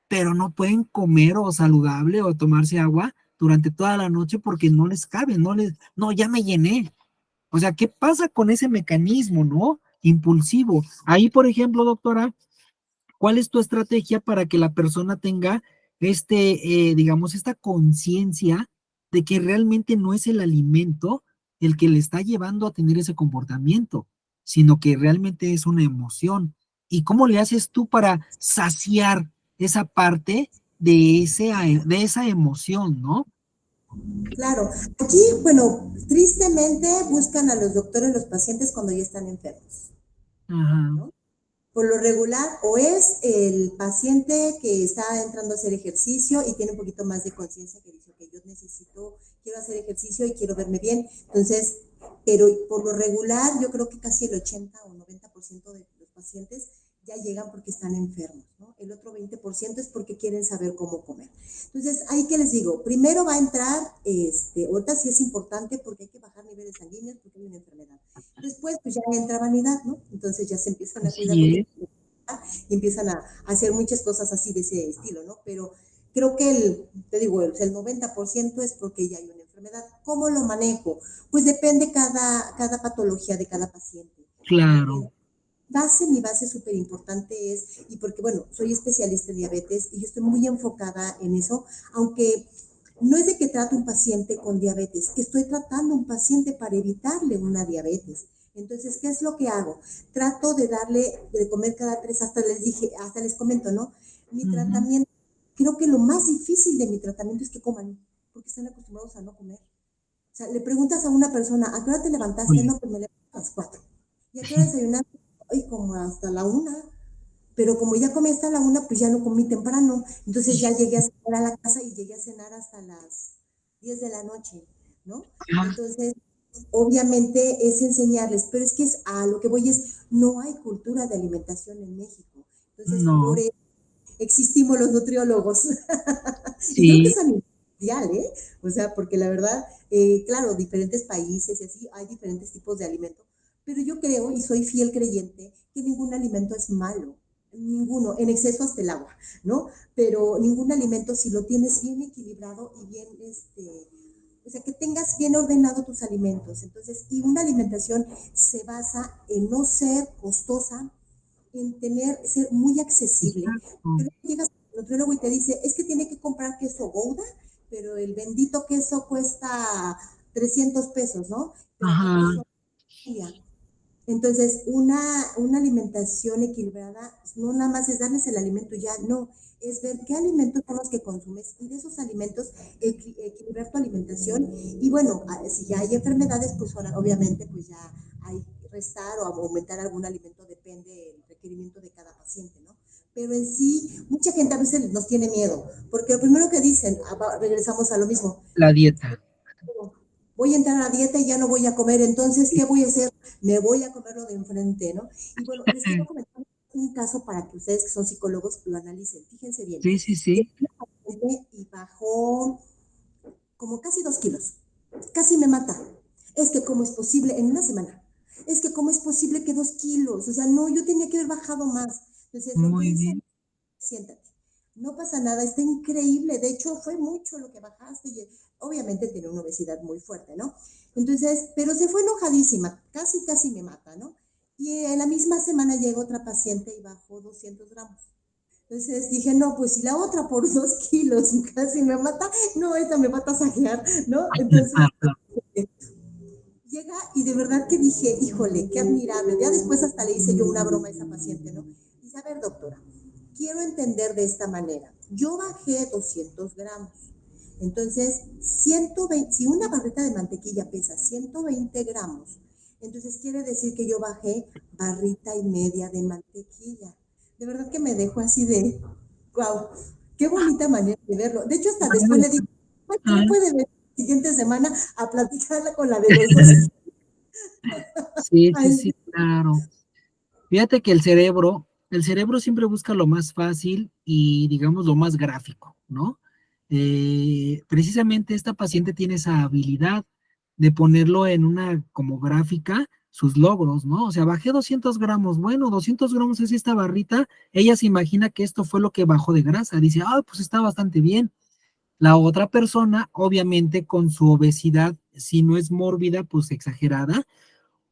pero no pueden comer o saludable o tomarse agua durante toda la noche porque no les cabe, no, ya me llené. O sea, ¿qué pasa con ese mecanismo, no? Impulsivo. Ahí, por ejemplo, doctora, ¿cuál es tu estrategia para que la persona tenga digamos, esta conciencia de que realmente no es el alimento el que le está llevando a tener ese comportamiento, sino que realmente es una emoción? ¿Y cómo le haces tú para saciar esa parte de esa emoción, no?
Claro, aquí, bueno, tristemente buscan a los doctores los pacientes cuando ya están enfermos,
Ajá,
¿no? Por lo regular, o es el paciente que está entrando a hacer ejercicio y tiene un poquito más de conciencia que dice, que yo necesito, quiero hacer ejercicio y quiero verme bien. Entonces, pero por lo regular, yo creo que casi el 80 o 90% de los pacientes ya llegan porque están enfermos, ¿no? El otro 20% es porque quieren saber cómo comer. Entonces, ahí que les digo, primero va a entrar, ahorita sí es importante porque hay que bajar niveles sanguíneos porque hay una enfermedad. Después, pues ya entra vanidad, ¿no? Entonces ya se empiezan a cuidar
así
porque
es.
y empiezan a hacer muchas cosas así de ese estilo, ¿no? Pero creo que te digo, el 90% es porque ya hay una enfermedad. ¿Cómo lo manejo? Pues depende cada patología de cada paciente, ¿no?
Claro.
Mi base súper importante es, y porque bueno, soy especialista en diabetes y yo estoy muy enfocada en eso, aunque no es de que trato un paciente con diabetes, estoy tratando un paciente para evitarle una diabetes. Entonces, ¿qué es lo que hago? Trato de darle de comer cada 3, hasta les comento, ¿no? Mi
Ujú.
tratamiento, creo que lo más difícil de mi tratamiento es que coman, porque están acostumbrados a no comer. O sea, le preguntas a una persona, ¿a qué hora te levantaste?
Oye,
No, pues me levanto a las 4. ¿Y a qué hora desayunaste? Ay, como hasta la 1. Pero como ya comí hasta la 1, pues ya no comí temprano. Entonces ya llegué a cenar a la casa y llegué a cenar hasta las 10 de la noche, ¿no?
ah,
Entonces, obviamente es enseñarles, pero es que a lo que voy es, no hay cultura de alimentación en México. Entonces, por
no,
eso existimos los nutriólogos. Y creo que
sí,
es a nivel mundial, ¿eh? O sea, porque la verdad, claro, diferentes países y así, hay diferentes tipos de alimentos, pero yo creo y soy fiel creyente que ningún alimento es malo, ninguno, en exceso hasta el agua, ¿no? Pero ningún alimento, si lo tienes bien equilibrado y bien, o sea, que tengas bien ordenado tus alimentos. Entonces, y una alimentación se basa en no ser costosa, en ser muy accesible.
exacto.
Pero llegas al nutriólogo y te dice, es que tiene que comprar queso Gouda, pero el bendito queso cuesta 300 pesos, ¿no? Pero ¿qué
Ajá,
pasó? Entonces, una alimentación equilibrada no nada más es darles el alimento ya, no, es ver qué alimentos son los que consumes y de esos alimentos equilibrar tu alimentación. Y bueno, si ya hay enfermedades, pues ahora, obviamente, pues ya hay restar o aumentar algún alimento, depende del requerimiento de cada paciente, ¿no? Pero en sí, mucha gente a veces nos tiene miedo, porque lo primero que dicen, regresamos a lo mismo,
la dieta.
voy a entrar a dieta y ya no voy a comer, entonces, ¿qué voy a hacer? Me voy a comer lo de enfrente, ¿no? Y bueno, les quiero comentar un caso para que ustedes que son psicólogos lo analicen. Fíjense bien.
Sí, sí,
Llegó
sí.
una paciente y bajó como casi 2 kilos. Casi me mata. Es que cómo es posible en una semana. Es que cómo es posible que 2 kilos. O sea, no, yo tenía que haber bajado más. Entonces, lo que
Muy
hice
bien.
siéntate. No pasa nada, está increíble. De hecho, fue mucho lo que bajaste y obviamente tiene una obesidad muy fuerte, ¿no? Entonces, pero se fue enojadísima, casi me mata, ¿no? Y en la misma semana llega otra paciente y bajó 200 gramos. Entonces dije, no, pues si la otra por 2 kilos casi me mata, no, esta me va a tasajear, ¿no? Entonces llega y de verdad que dije, híjole, qué admirable. Ya después hasta le hice yo una broma a esa paciente, ¿no? Dice, a ver, doctora, quiero entender de esta manera. Yo bajé 200 gramos. Entonces, 120, si una barrita de mantequilla pesa 120 gramos, entonces quiere decir que yo bajé barrita y media de mantequilla. De verdad que me dejó así de, wow, qué bonita manera de verlo. De hecho, hasta después le dije, ¿no puede venir la siguiente semana a platicarla con la de los dos?
Sí, sí,
Ay,
sí, claro. Fíjate que el cerebro siempre busca lo más fácil y, digamos, lo más gráfico, ¿no? Precisamente esta paciente tiene esa habilidad de ponerlo en una como gráfica, sus logros, ¿no? O sea, bajé 200 gramos, bueno, 200 gramos es esta barrita, ella se imagina que esto fue lo que bajó de grasa, dice, ah, pues está bastante bien. La otra persona, obviamente, con su obesidad, si no es mórbida, pues exagerada,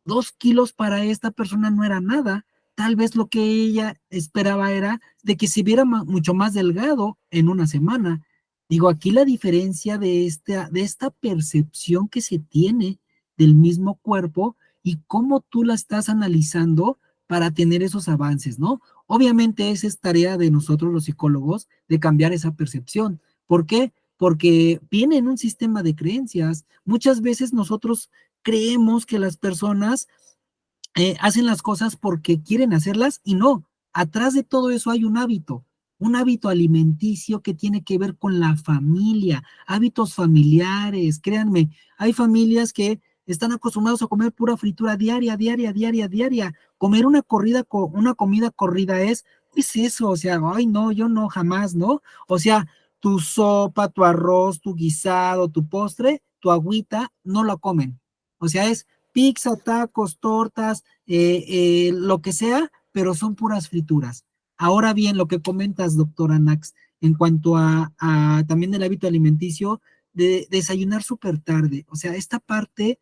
2 kilos para esta persona no era nada. Tal vez lo que ella esperaba era de que se viera mucho más delgado en una semana. Digo, aquí la diferencia de esta percepción que se tiene del mismo cuerpo y cómo tú la estás analizando para tener esos avances, ¿no? Obviamente esa es tarea de nosotros los psicólogos de cambiar esa percepción. ¿Por qué? Porque viene en un sistema de creencias. Muchas veces nosotros creemos que las personas hacen las cosas porque quieren hacerlas y no. Atrás de todo eso hay un hábito alimenticio que tiene que ver con la familia, hábitos familiares. Créanme, hay familias que están acostumbrados a comer pura fritura diaria, diaria, diaria, diaria. Comer una comida corrida ¿qué es eso? O sea, ay, no, yo no, jamás, ¿no? O sea, tu sopa, tu arroz, tu guisado, tu postre, tu agüita, no lo comen. O sea, es pizza, tacos, tortas, lo que sea, pero son puras frituras. Ahora bien, lo que comentas, doctora Nax, en cuanto a también el hábito alimenticio, de desayunar súper tarde. O sea, esta parte,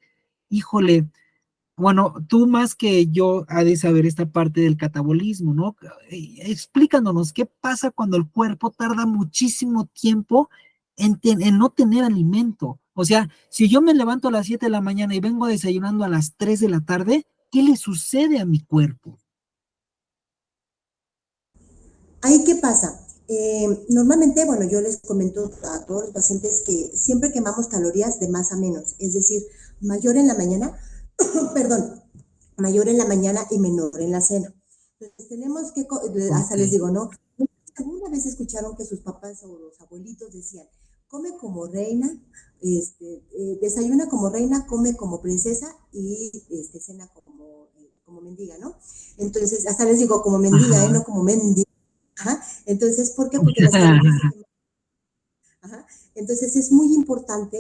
híjole, bueno, tú más que yo has de saber esta parte del catabolismo, ¿no? Explícanos, ¿qué pasa cuando el cuerpo tarda muchísimo tiempo en no tener alimento? O sea, si yo me levanto a las 7 de la mañana y vengo desayunando a las 3 de la tarde, ¿qué le sucede a mi cuerpo?
¿ahí qué pasa? Normalmente, bueno, yo les comento a todos los pacientes que siempre quemamos calorías de más a menos, es decir, mayor en la mañana, perdón, mayor en la mañana y menor en la cena. Entonces tenemos que, hasta
Ok.
les digo, ¿no? ¿Alguna vez escucharon que sus papás o los abuelitos decían, come como reina, desayuna como reina, come como princesa y cena como mendiga, ¿no? Entonces, hasta les digo como mendiga,
Ajá.
no como mendiga. Ajá. Entonces, ¿por qué? Porque las calorías se queman. Ajá. Entonces es muy importante,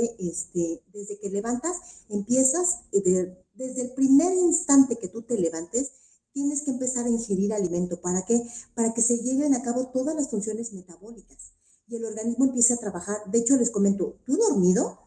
desde que levantas, empiezas, desde el primer instante que tú te levantes, tienes que empezar a ingerir alimento. ¿Para qué? Para que se lleguen a cabo todas las funciones metabólicas y el organismo empiece a trabajar. De hecho, les comento, tú dormido,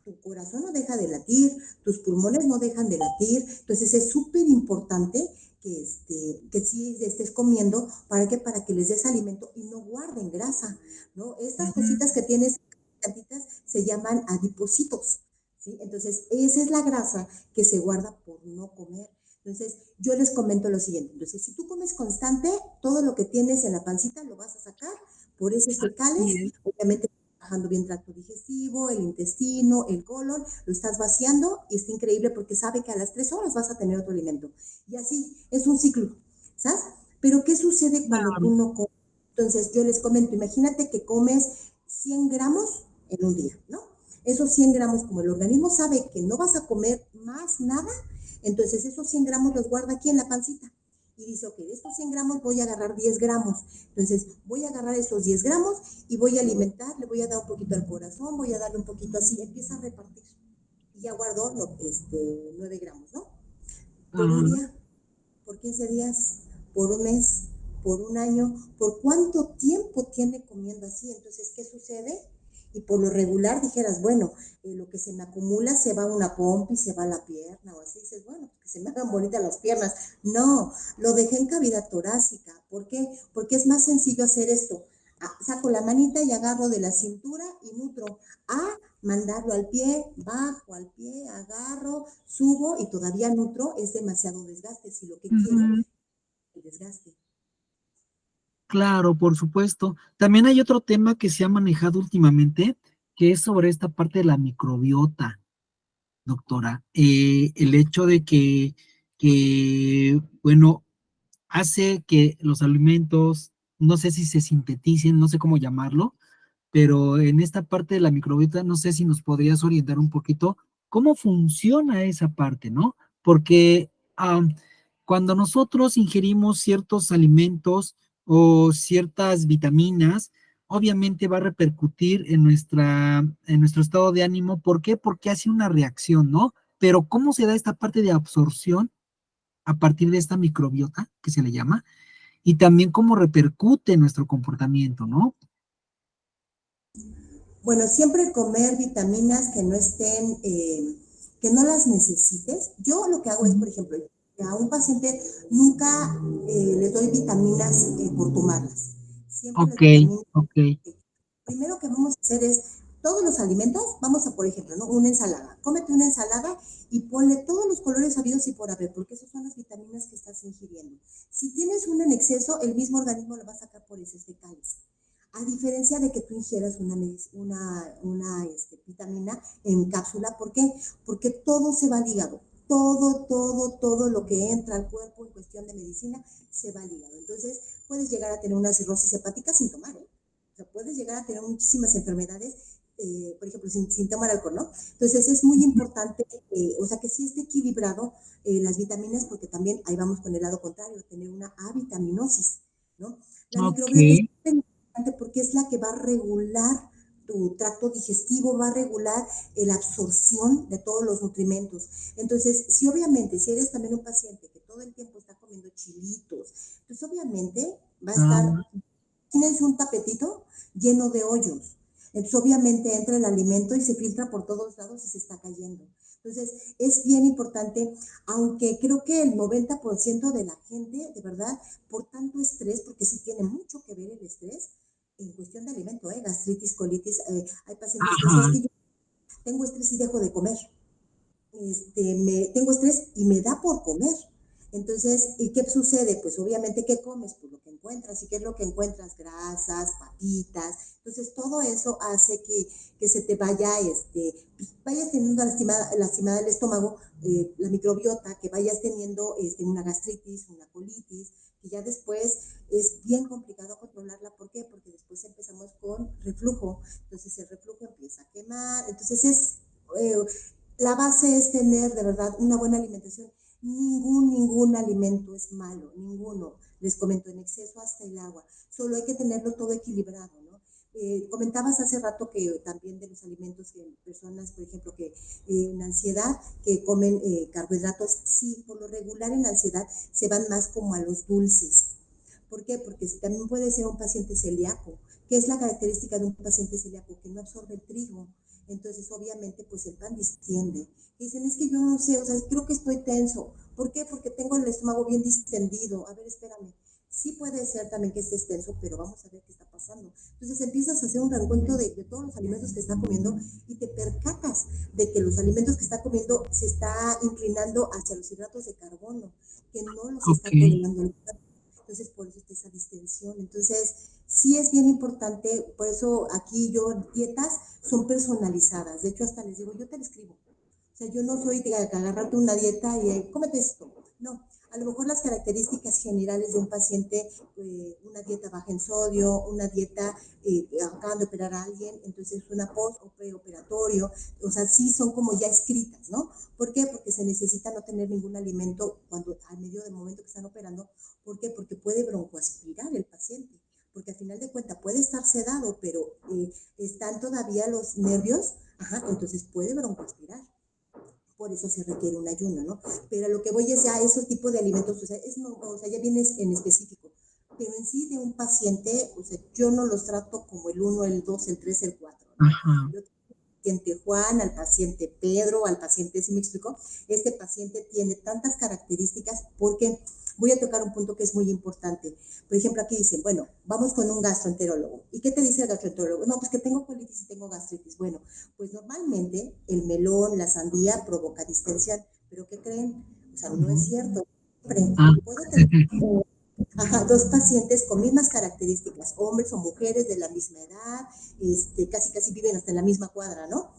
tu corazón no deja de latir, tus pulmones no dejan de latir, entonces es súper importante que sí estés comiendo, ¿para qué? Para que les des alimento y no guarden grasa, ¿no? Estas
Ujú.
cositas que tienes, plantitas, se llaman adipocitos, ¿sí? Entonces, esa es la grasa que se guarda por no comer. Entonces, yo les comento lo siguiente. Entonces, si tú comes constante, todo lo que tienes en la pancita lo vas a sacar por heces fecales,
Así es.
obviamente trabajando bien tracto digestivo, el intestino, el colon, lo estás vaciando y está increíble porque sabe que a las 3 horas vas a tener otro alimento. Y así, es un ciclo, ¿sabes? Pero ¿qué sucede cuando tú
Claro.
no comes? Entonces, yo les comento, imagínate que comes 100 gramos en un día, ¿no? Esos 100 gramos, como el organismo sabe que no vas a comer más nada, entonces esos 100 gramos los guarda aquí en la pancita. Y dice, ok, de estos 100 gramos voy a agarrar 10 gramos. Entonces voy a agarrar esos 10 gramos y voy a alimentar, le voy a dar un poquito al corazón, voy a darle un poquito así, empieza a repartir. Y ya guardó 9 gramos, ¿no? Por un
Ajá.
día, por 15 días, por un mes, por un año, por cuánto tiempo tiene comiendo así. Entonces, ¿qué sucede? Y por lo regular dijeras, bueno, lo que se me acumula se va a una pompa y se va a la pierna, o así dices, bueno, que se me hagan bonitas las piernas. No, lo dejé en cavidad torácica. ¿Por qué? Porque es más sencillo hacer esto. Saco la manita y agarro de la cintura y nutro. Mandarlo al pie, bajo al pie, agarro, subo y todavía nutro, es demasiado desgaste. Si lo que quiero
Ujú.
es el desgaste.
Claro, por supuesto. También hay otro tema que se ha manejado últimamente, que es sobre esta parte de la microbiota, doctora. El hecho de que, bueno, hace que los alimentos, no sé si se sinteticen, no sé cómo llamarlo, pero en esta parte de la microbiota, no sé si nos podrías orientar un poquito cómo funciona esa parte, ¿no? Porque cuando nosotros ingerimos ciertos alimentos o ciertas vitaminas, obviamente va a repercutir en nuestro estado de ánimo. ¿Por qué? Porque hace una reacción, ¿no? Pero ¿cómo se da esta parte de absorción a partir de esta microbiota que se le llama? Y también cómo repercute en nuestro comportamiento, ¿no?
Bueno, siempre comer vitaminas que no estén, que no las necesites. Yo lo que hago es, por ejemplo, a un paciente nunca le doy vitaminas por tomarlas. Siempre les
Ok,
doy vitaminas.
ok.
Primero que vamos a hacer es, todos los alimentos, vamos a, por ejemplo, ¿no? Una ensalada. Cómete una ensalada y ponle todos los colores habidos y por haber, porque esas son las vitaminas que estás ingiriendo. Si tienes una en exceso, el mismo organismo lo va a sacar por heces fecales. A diferencia de que tú ingieras una vitamina en cápsula. ¿Por qué? Porque todo se va al hígado. Todo lo que entra al cuerpo en cuestión de medicina se va al hígado. Entonces, puedes llegar a tener una cirrosis hepática sin tomar, ¿eh? O sea, puedes llegar a tener muchísimas enfermedades, por ejemplo, sin tomar alcohol, ¿no? Entonces, es muy importante, o sea, que sí esté equilibrado las vitaminas, porque también ahí vamos con el lado contrario, tener una avitaminosis, ¿no? La
Ok,
microbiota es importante porque es la que va a regular tu tracto digestivo, va a regular la absorción de todos los nutrimentos. Entonces, si obviamente, si eres también un paciente que todo el tiempo está comiendo chilitos, pues obviamente va a estar,
ah,
imagínense un tapetito lleno de hoyos. Entonces, obviamente entra el alimento y se filtra por todos lados y se está cayendo. Entonces, es bien importante, aunque creo que el 90% de la gente, de verdad, por tanto estrés, porque sí tiene mucho que ver el estrés, en cuestión de alimento, gastritis, colitis, hay pacientes que dicen, es
ajá,
que yo tengo estrés y dejo de comer. Tengo estrés y me da por comer. Entonces, ¿y qué sucede? Pues obviamente, ¿qué comes? Pues lo que encuentras. ¿Y qué es lo que encuentras? Grasas, papitas. Entonces, todo eso hace que se te vaya, pues, vayas teniendo lastimada el estómago, la microbiota, que vayas teniendo una gastritis, una colitis, que ya después es bien complicado controlarla. ¿Por qué? Porque después empezamos con reflujo. Entonces, el reflujo empieza a quemar. Entonces, eh, la base es tener de verdad una buena alimentación. Ningún alimento es malo, ninguno. Les comento, en exceso hasta el agua. Solo hay que tenerlo todo equilibrado, ¿no? Comentabas hace rato que también de los alimentos que personas, por ejemplo, que en ansiedad, que comen carbohidratos, sí, por lo regular en ansiedad se van más como a los dulces. ¿Por qué? Porque también puede ser un paciente celíaco. ¿Qué es la característica de un paciente celíaco? Que no absorbe el trigo. Entonces, obviamente, pues el pan distiende. Y dicen, es que yo no sé, o sea, creo que estoy tenso. ¿Por qué? Porque tengo el estómago bien distendido. A ver, espérame. Sí puede ser también que estés tenso, pero vamos a ver qué está pasando. Entonces empiezas a hacer un recuento de todos los alimentos que está comiendo y te percatas de que los alimentos que está comiendo se está inclinando hacia los hidratos de carbono, que no los
ok,
está tolerando el cuerpo. Entonces, por eso está esa distensión. Entonces, sí es bien importante, por eso aquí dietas son personalizadas. De hecho, hasta les digo, yo te lo escribo. O sea, yo no soy de agarrarte una dieta y cómete esto. No, a lo mejor las características generales de un paciente, una dieta baja en sodio, una dieta, acaban de operar a alguien, entonces una post o preoperatorio, o sea, sí son como ya escritas, ¿no? ¿Por qué? Porque se necesita no tener ningún alimento cuando al medio del momento que están operando. ¿Por qué? Porque puede broncoaspirar el paciente. Porque al final de cuentas puede estar sedado, pero están todavía los nervios, entonces puede broncoaspirar. Por eso se requiere un ayuno, ¿no? Pero a lo que voy es ya esos tipos de alimentos, o sea, ya viene en específico. pero en sí de un paciente, o sea, yo no los trato como el 1, el 2, el 3, el 4, ¿no?
Ajá.
Yo paciente Juan, al paciente Pedro, al paciente, ¿sí me explico? Este paciente tiene tantas características porque voy a tocar un punto que es muy importante. Por ejemplo, aquí dicen, bueno, vamos con un gastroenterólogo. ¿Y qué te dice el gastroenterólogo? No, pues que tengo colitis y tengo gastritis. Bueno, pues normalmente el melón, la sandía provoca distensión, pero ¿qué creen? O sea, no es cierto.
Ah,
Puedo tener dos pacientes con mismas características, hombres o mujeres de la misma edad, casi viven hasta en la misma cuadra, ¿no?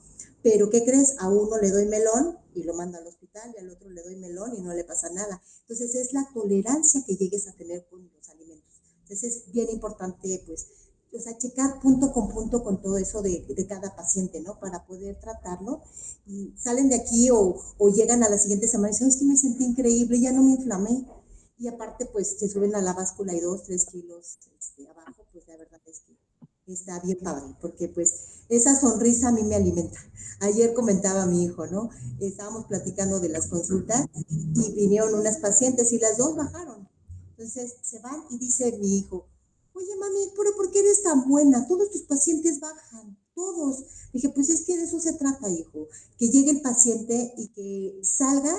Pero ¿qué crees? A uno le doy melón y lo mando al hospital, y al otro le doy melón y no le pasa nada. Entonces es la tolerancia que llegues a tener con los alimentos. Entonces es bien importante, pues, o sea, checar punto con todo eso de cada paciente, ¿no? Para poder tratarlo. Y salen de aquí o llegan a la siguiente semana y dicen, es que me sentí increíble, ya no me inflamé. Y aparte, pues, se suben a la báscula y 2, 3 kilos abajo, pues la verdad es que está bien padre, porque pues esa sonrisa a mí me alimenta. Ayer comentaba mi hijo, ¿no? Estábamos platicando de las consultas y vinieron unas pacientes y las dos bajaron. Entonces se van y dice mi hijo, oye mami, pero ¿por qué eres tan buena? Todos tus pacientes bajan, todos. Dije, pues es que de eso se trata, hijo, que llegue el paciente y que salga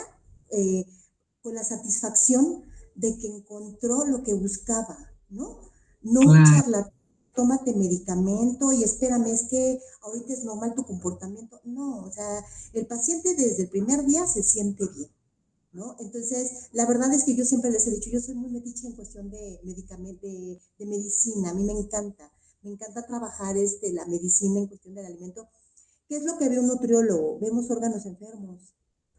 con la satisfacción de que encontró lo que buscaba, ¿no? No un
claro.
charlatán, tómate medicamento y espérame, es que ahorita es normal tu comportamiento. No, o sea, el paciente desde el primer día se siente bien, ¿no? Entonces, la verdad es que yo siempre les he dicho, yo soy muy metiche en cuestión de medicamento, de medicina, a mí me encanta trabajar la medicina en cuestión del alimento. ¿Qué es lo que ve un nutriólogo? Vemos órganos enfermos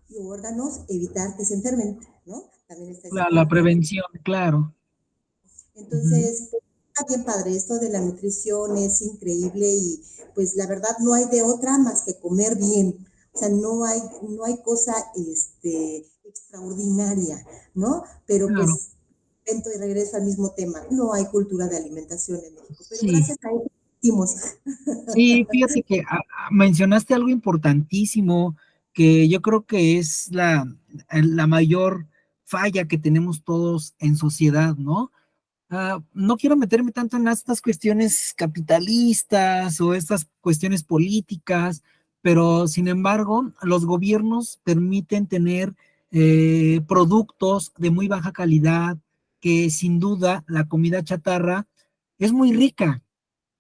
y órganos evitar que se enfermen, ¿no? También está esa
La
parte.
prevención, claro. Ujú.
Entonces, pues, está bien padre, esto de la nutrición es increíble y pues la verdad no hay de otra más que comer bien. O sea, no hay cosa extraordinaria, ¿no? Pero
Claro,
pues, y regreso al mismo tema, no hay cultura de alimentación en México, pero
sí.
gracias a eso existimos.
Sí, fíjate que mencionaste algo importantísimo que yo creo que es la mayor falla que tenemos todos en sociedad, ¿no? No quiero meterme tanto en estas cuestiones capitalistas o estas cuestiones políticas, pero sin embargo, los gobiernos permiten tener productos de muy baja calidad, que sin duda la comida chatarra es muy rica,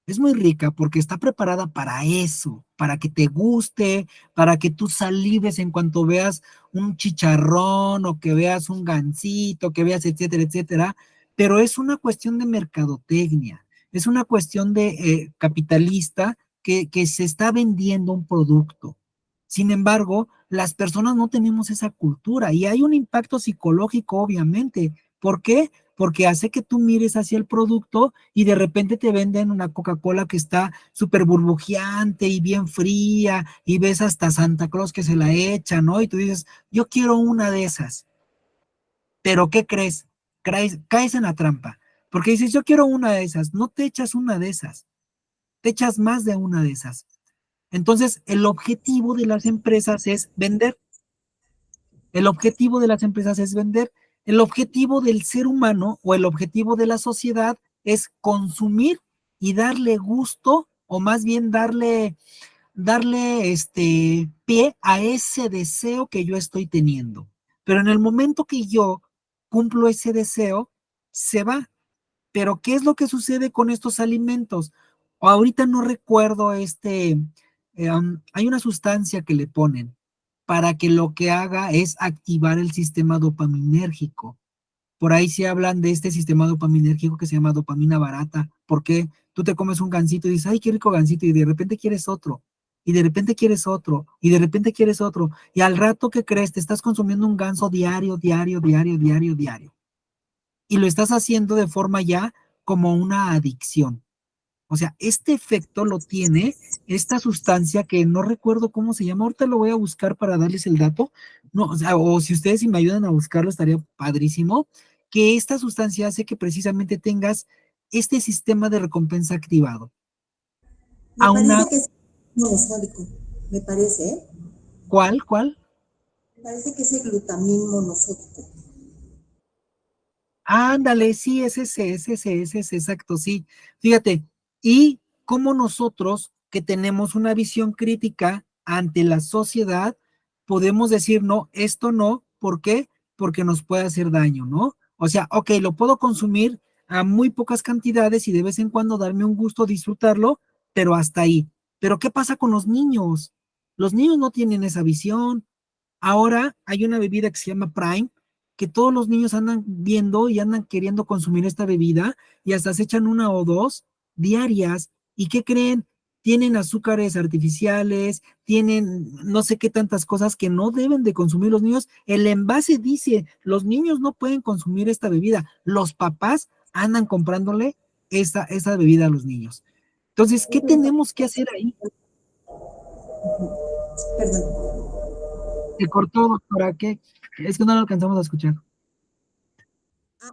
es muy rica porque está preparada para eso, para que te guste, para que tú salives en cuanto veas un chicharrón o que veas un gansito, que veas, etcétera, etcétera. Pero es una cuestión de mercadotecnia, es una cuestión de capitalista que se está vendiendo un producto. Sin embargo, las personas no tenemos esa cultura y hay un impacto psicológico, obviamente. ¿Por qué? Porque hace que tú mires hacia el producto y de repente te venden una Coca-Cola que está súper burbujeante y bien fría y ves hasta Santa Claus que se la echa, ¿no? Y tú dices, yo quiero una de esas. Pero ¿qué crees? Caes en la trampa. Porque dices, yo quiero una de esas. No te echas una de esas. Te echas más de una de esas. Entonces, el objetivo de las empresas es vender. El objetivo de las empresas es vender. El objetivo del ser humano o el objetivo de la sociedad es consumir y darle gusto o más bien darle pie a ese deseo que yo estoy teniendo. Pero en el momento que yo cumplo ese deseo, se va. Pero ¿qué es lo que sucede con estos alimentos? Ahorita no recuerdo hay una sustancia que le ponen para que lo que haga es activar el sistema dopaminérgico. Por ahí se hablan de este sistema dopaminérgico que se llama dopamina barata, porque tú te comes un gansito y dices, ay, qué rico gansito, y de repente quieres otro, y de repente quieres otro, y de repente quieres otro, y al rato que crees, te estás consumiendo un ganso diario, diario, diario, diario, diario, y lo estás haciendo de forma ya como una adicción. O sea, este efecto lo tiene esta sustancia que no recuerdo cómo se llama, ahorita lo voy a buscar para darles el dato, no, o sea, o si ustedes me ayudan a buscarlo estaría padrísimo, que esta sustancia hace que precisamente tengas este sistema de recompensa activado.
Me
A una,
parece que es monosódico, me parece, ¿eh?
¿cuál?
Me parece que es el glutamin monosódico.
Ándale, sí, es ese, exacto, sí. Fíjate, y cómo nosotros que tenemos una visión crítica ante la sociedad, podemos decir, no, esto no, ¿por qué? Porque nos puede hacer daño, ¿no? O sea, ok, lo puedo consumir a muy pocas cantidades y de vez en cuando darme un gusto, disfrutarlo, pero hasta ahí. Pero ¿qué pasa con los niños? Los niños no tienen esa visión. Ahora hay una bebida que se llama Prime, que todos los niños andan viendo y andan queriendo consumir esta bebida y hasta se echan una o dos diarias. ¿Y qué creen? Tienen azúcares artificiales, tienen no sé qué tantas cosas que no deben de consumir los niños. El envase dice, los niños no pueden consumir esta bebida. Los papás andan comprándole esa bebida a los niños. Entonces, ¿qué tenemos que hacer ahí?
Perdón.
Se cortó, doctora, ¿qué? Es que no lo alcanzamos a escuchar.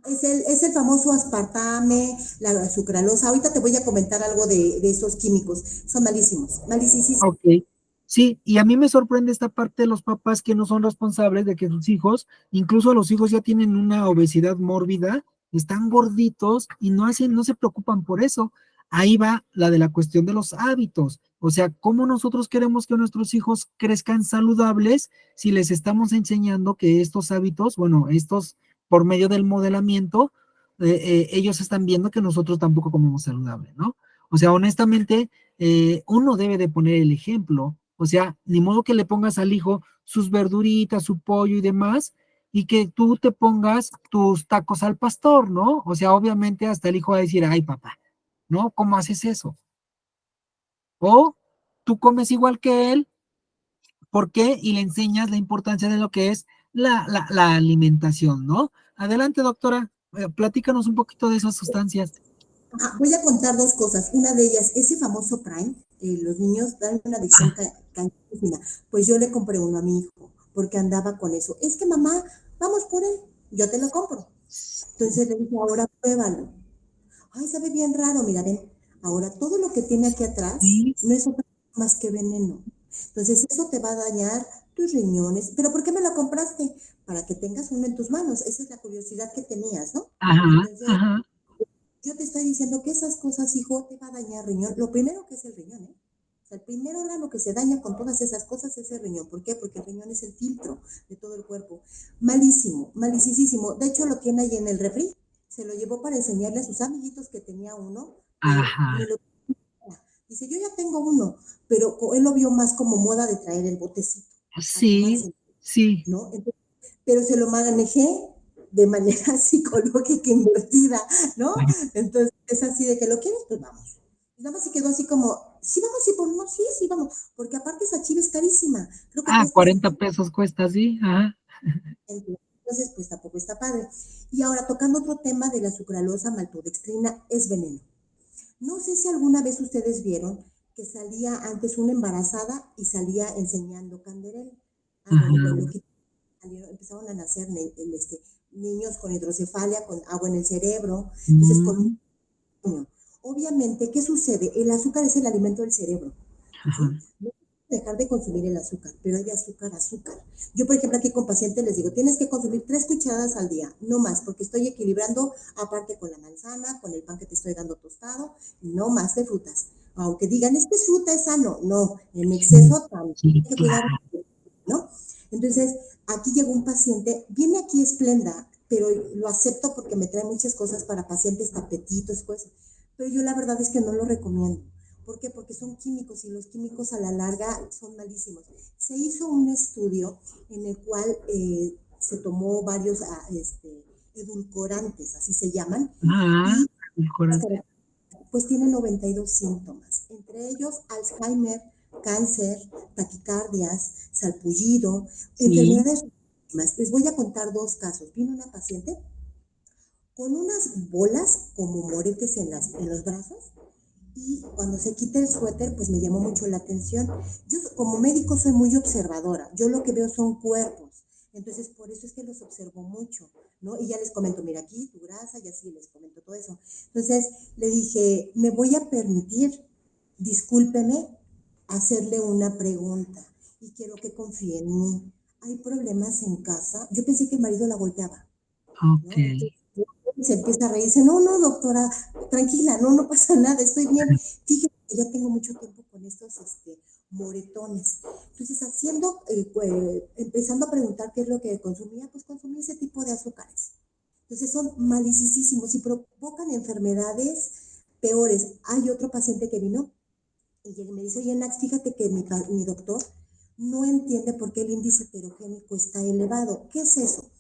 Es el famoso aspartame, la sucralosa. Ahorita te voy a comentar algo de esos químicos. Son malísimos, malísimos.
Ok. Sí, y a mí me sorprende esta parte de los papás que no son responsables de que sus hijos, incluso los hijos ya tienen una obesidad mórbida, están gorditos y no se preocupan por eso. Ahí va la de la cuestión de los hábitos. O sea, ¿cómo nosotros queremos que nuestros hijos crezcan saludables si les estamos enseñando que estos hábitos, bueno, estos por medio del modelamiento, ellos están viendo que nosotros tampoco comemos saludable, ¿no? O sea, honestamente, uno debe de poner el ejemplo. O sea, ni modo que le pongas al hijo sus verduritas, su pollo y demás, y que tú te pongas tus tacos al pastor, ¿no? O sea, obviamente hasta el hijo va a decir, ay, papá, ¿no? ¿Cómo haces eso? O tú comes igual que él, ¿por qué? Y le enseñas la importancia de lo que es la alimentación, ¿no? Adelante, doctora, platícanos un poquito de esas sustancias.
Voy a contar dos cosas. Una de ellas, ese famoso Prime, los niños dan una adicción cañísima. Pues yo le compré uno a mi hijo, porque andaba con eso. Es que mamá, vamos por él, yo te lo compro. Entonces le dije, ahora pruébalo. Ay, sabe bien raro, mira, ven. Ahora todo lo que tiene aquí atrás
Sí,
no es otra cosa más que veneno. Entonces eso te va a dañar tus riñones. ¿Pero por qué me lo compraste? Para que tengas uno en tus manos. Esa es la curiosidad que tenías, ¿no?
ajá,
Entonces,
ajá,
yo te estoy diciendo que esas cosas, hijo, te va a dañar el riñón. Lo primero que es el riñón, ¿eh? O sea, el primer órgano que se daña con todas esas cosas es el riñón. ¿Por qué? Porque el riñón es el filtro de todo el cuerpo. Malísimo, malísimo. De hecho, lo tiene ahí en el refri. Se lo llevó para enseñarle a sus amiguitos que tenía uno, pero
ajá.
ni lo... Dice, yo ya tengo uno, pero él lo vio más como moda de traer el botecito a
Sí,
tomarse,
sí.
¿no? Entonces, pero se lo manejé de manera psicológica invertida, ¿no? Entonces es así de que lo quieres, pues vamos. Y nada más se quedó así como, sí vamos, sí, no, sí, sí vamos, porque aparte esa chiva es carísima, creo que cuesta
40
70.
pesos cuesta, sí, ajá.
Entonces pues tampoco está padre. Y ahora tocando otro tema de la sucralosa maltodextrina, es veneno. No sé si alguna vez ustedes vieron que salía antes una embarazada y salía enseñando canderel. Ah,
Ajá.
bueno, pues lo que empezaron a nacer niños con hidrocefalia, con agua en el cerebro, entonces
Mm,
obviamente, ¿qué sucede? El azúcar es el alimento del cerebro,
ajá.
¿sí? No dejar de consumir el azúcar, pero hay de azúcar a azúcar. Yo, por ejemplo, aquí con pacientes les digo, tienes que consumir 3 cucharadas al día, no más, porque estoy equilibrando aparte con la manzana, con el pan que te estoy dando tostado, no más de frutas. Aunque digan, es que fruta es sano, no, en
Sí,
exceso también
sí,
hay que cuidar,
claro.
¿no? Entonces, aquí llegó un paciente, viene aquí Esplenda, pero lo acepto porque me trae muchas cosas para pacientes, tapetitos, cosas. Pero yo la verdad es que no lo recomiendo. ¿Por qué? Porque son químicos y los químicos a la larga son malísimos. Se hizo un estudio en el cual se tomó varios edulcorantes, así se llaman,
Ah,
y
el corazón.
pues tiene 92 síntomas, entre ellos Alzheimer, cáncer, taquicardias, salpullido,
Sí,
enfermedades. Les voy a contar dos casos. Vino una paciente con unas bolas como moretes en los brazos y cuando se quita el suéter, pues me llamó mucho la atención. Yo como médico soy muy observadora, yo lo que veo son cuerpos, entonces por eso es que los observo mucho, ¿no? Y ya les comento, mira aquí tu grasa y así les comento todo eso. Entonces le dije, me voy a permitir, discúlpeme, hacerle una pregunta y quiero que confíe en mí. ¿Hay problemas en casa? Yo pensé que el marido la golpeaba,
ok.
¿no? Entonces, se empieza a reír, dice, no, no, doctora, tranquila, no, no pasa nada, estoy bien. Fíjate que ya tengo mucho tiempo con estos moretones. Entonces, empezando a preguntar qué es lo que consumía, pues consumía ese tipo de azúcares. Entonces, son malicísimos y provocan enfermedades peores. Hay otro paciente que vino y me dice, oye, Nax, fíjate que mi doctor no entiende por qué el índice heterogénico está elevado. ¿Qué es eso?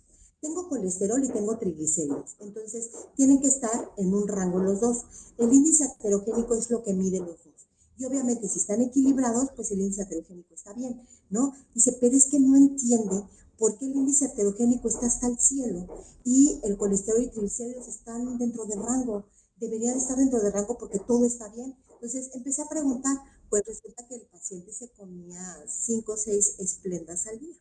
Tengo colesterol y tengo triglicéridos, entonces tienen que estar en un rango los dos. El índice heterogénico es lo que mide los dos. Y obviamente si están equilibrados, pues el índice heterogénico está bien, ¿no? Dice, pero es que no entiende por qué el índice heterogénico está hasta el cielo y el colesterol y triglicéridos están dentro del rango. Debería de estar dentro del rango porque todo está bien. Entonces empecé a preguntar, pues resulta que el paciente se comía 5 o 6 esplendas al día.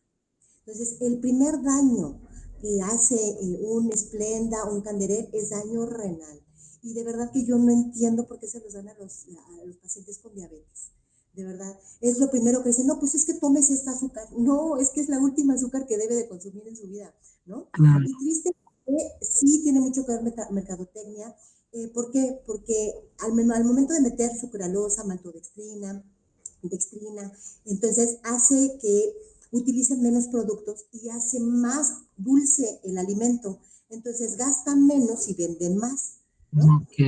Entonces, el primer daño que hace un esplenda o un canderel es daño renal. Y de verdad que yo no entiendo por qué se los dan a los pacientes con diabetes. De verdad, es lo primero que dicen, no, pues es que tomes esta azúcar. No, es que es la última azúcar que debe de consumir en su vida, ¿no?
Claro.
Y triste, sí tiene mucho que ver mercadotecnia. ¿Por qué? Porque al momento de meter sucralosa, maltodextrina, dextrina, entonces hace que utilicen menos productos y hace más dulce el alimento. Entonces gastan menos y venden más, ¿no?
Ok.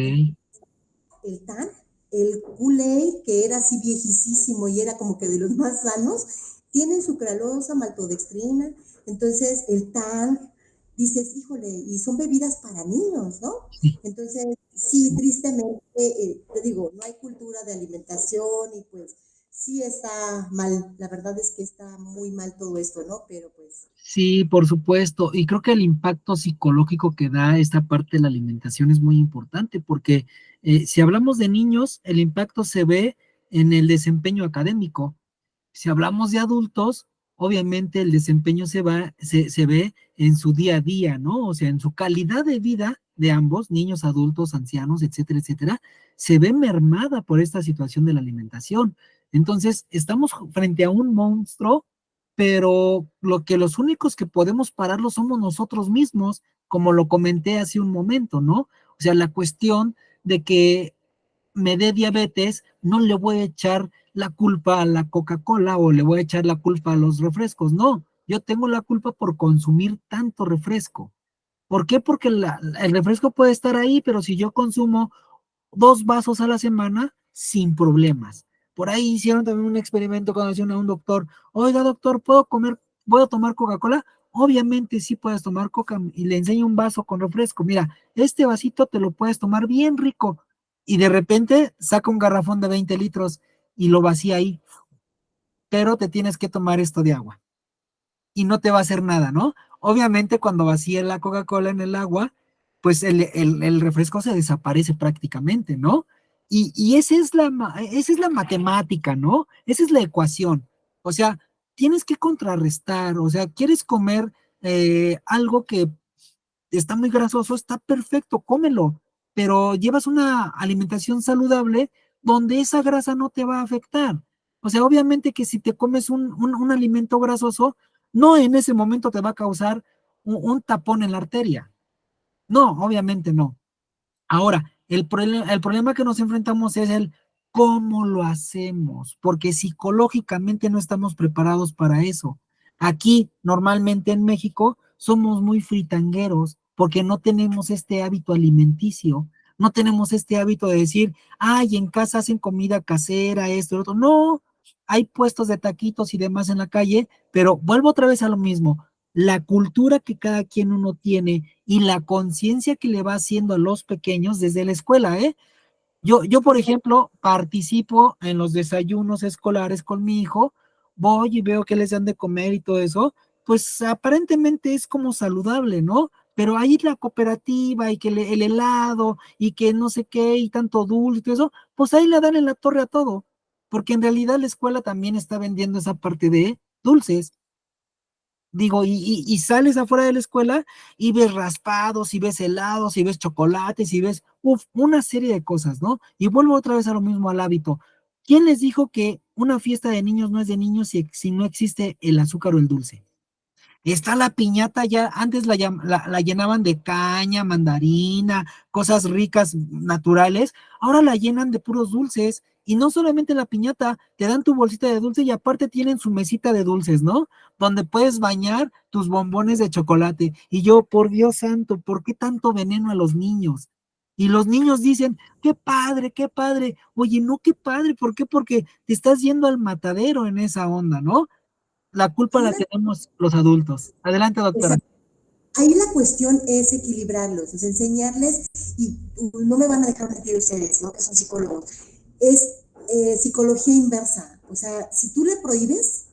El TAN, el Kool-Aid, que era así viejísimo y era como que de los más sanos, tienen sucralosa, maltodextrina. Entonces el TAN, dices, híjole, y son bebidas para niños, ¿no?
Sí.
Entonces, sí, tristemente, te digo, no hay cultura de alimentación y pues sí está mal, la verdad es que está muy mal todo esto, ¿no? Pero pues...
Sí, por supuesto. Y creo que el impacto psicológico que da esta parte de la alimentación es muy importante, porque si hablamos de niños, el impacto se ve en el desempeño académico. Si hablamos de adultos, obviamente el desempeño se ve en su día a día, ¿no? O sea, en su calidad de vida de ambos, niños, adultos, ancianos, etcétera, etcétera, se ve mermada por esta situación de la alimentación. Entonces, estamos frente a un monstruo, pero los únicos que podemos pararlo somos nosotros mismos, como lo comenté hace un momento, ¿no? O sea, la cuestión de que me dé diabetes, no le voy a echar la culpa a la Coca-Cola o le voy a echar la culpa a los refrescos, no, yo tengo la culpa por consumir tanto refresco. ¿Por qué? Porque el refresco puede estar ahí, pero si yo consumo 2 vasos a la semana, sin problemas. Por ahí hicieron también un experimento cuando decían a un doctor, oiga doctor, ¿puedo tomar Coca-Cola? Obviamente sí puedes tomar coca y le enseño un vaso con refresco. Mira, este vasito te lo puedes tomar bien rico. Y de repente saca un garrafón de 20 litros y lo vacía ahí. Pero te tienes que tomar esto de agua y no te va a hacer nada, ¿no? Obviamente cuando vacíe la Coca-Cola en el agua, pues el refresco se desaparece prácticamente, ¿no? Y esa es la matemática, ¿no? Esa es la ecuación. O sea, tienes que contrarrestar, o sea, quieres comer algo que está muy grasoso, está perfecto, cómelo, pero llevas una alimentación saludable donde esa grasa no te va a afectar. O sea, obviamente que si te comes un alimento grasoso, no en ese momento te va a causar un tapón en la arteria. No, obviamente no. Ahora, el problema que nos enfrentamos es el cómo lo hacemos, porque psicológicamente no estamos preparados para eso. Aquí, normalmente en México, somos muy fritangueros porque no tenemos este hábito alimenticio, no tenemos este hábito de decir, ay, en casa hacen comida casera, esto, lo otro. No, hay puestos de taquitos y demás en la calle, pero vuelvo otra vez a lo mismo, la cultura que cada quien uno tiene y la conciencia que le va haciendo a los pequeños desde la escuela, ¿eh? Yo, por ejemplo, participo en los desayunos escolares con mi hijo, voy y veo que les dan de comer y todo eso, pues aparentemente es como saludable, ¿no? Pero ahí la cooperativa y que el helado y que no sé qué y tanto dulce y todo eso, pues ahí le dan en la torre a todo, porque en realidad la escuela también está vendiendo esa parte de dulces. Digo, y sales afuera de la escuela y ves raspados, y ves helados, y ves chocolates, y ves una serie de cosas, ¿no? Y vuelvo otra vez a lo mismo al hábito. ¿Quién les dijo que una fiesta de niños no es de niños si no existe el azúcar o el dulce? Está la piñata ya, antes la llenaban de caña, mandarina, cosas ricas, naturales, ahora la llenan de puros dulces. Y no solamente la piñata, te dan tu bolsita de dulce y aparte tienen su mesita de dulces, ¿no? Donde puedes bañar tus bombones de chocolate. Y yo, por Dios santo, ¿por qué tanto veneno a los niños? Y los niños dicen, qué padre, qué padre. Oye, no, qué padre, ¿por qué? Porque te estás yendo al matadero en esa onda, ¿no? La culpa
Ahí
la
la,
tenemos los adultos. Adelante, doctora.
exacto. Ahí la cuestión es equilibrarlos, es enseñarles, y no me van a dejar mentir ustedes, ¿no? Que son psicólogos, es psicología inversa. O sea, si tú le prohíbes,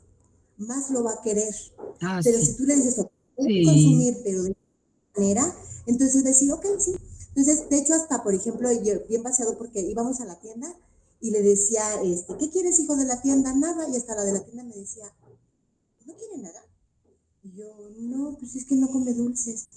más lo va a querer.
Ah,
Pero
sí.
si tú le dices, puedes
Sí.
consumir, pero de manera, entonces decir, ok, sí. Entonces, de hecho, hasta, por ejemplo, yo bien paseado porque íbamos a la tienda y le decía, ¿qué quieres, hijo de la tienda? Nada. Y hasta la de la tienda me decía, ¿no quiere nada? Y yo, no, pues es que no come dulces.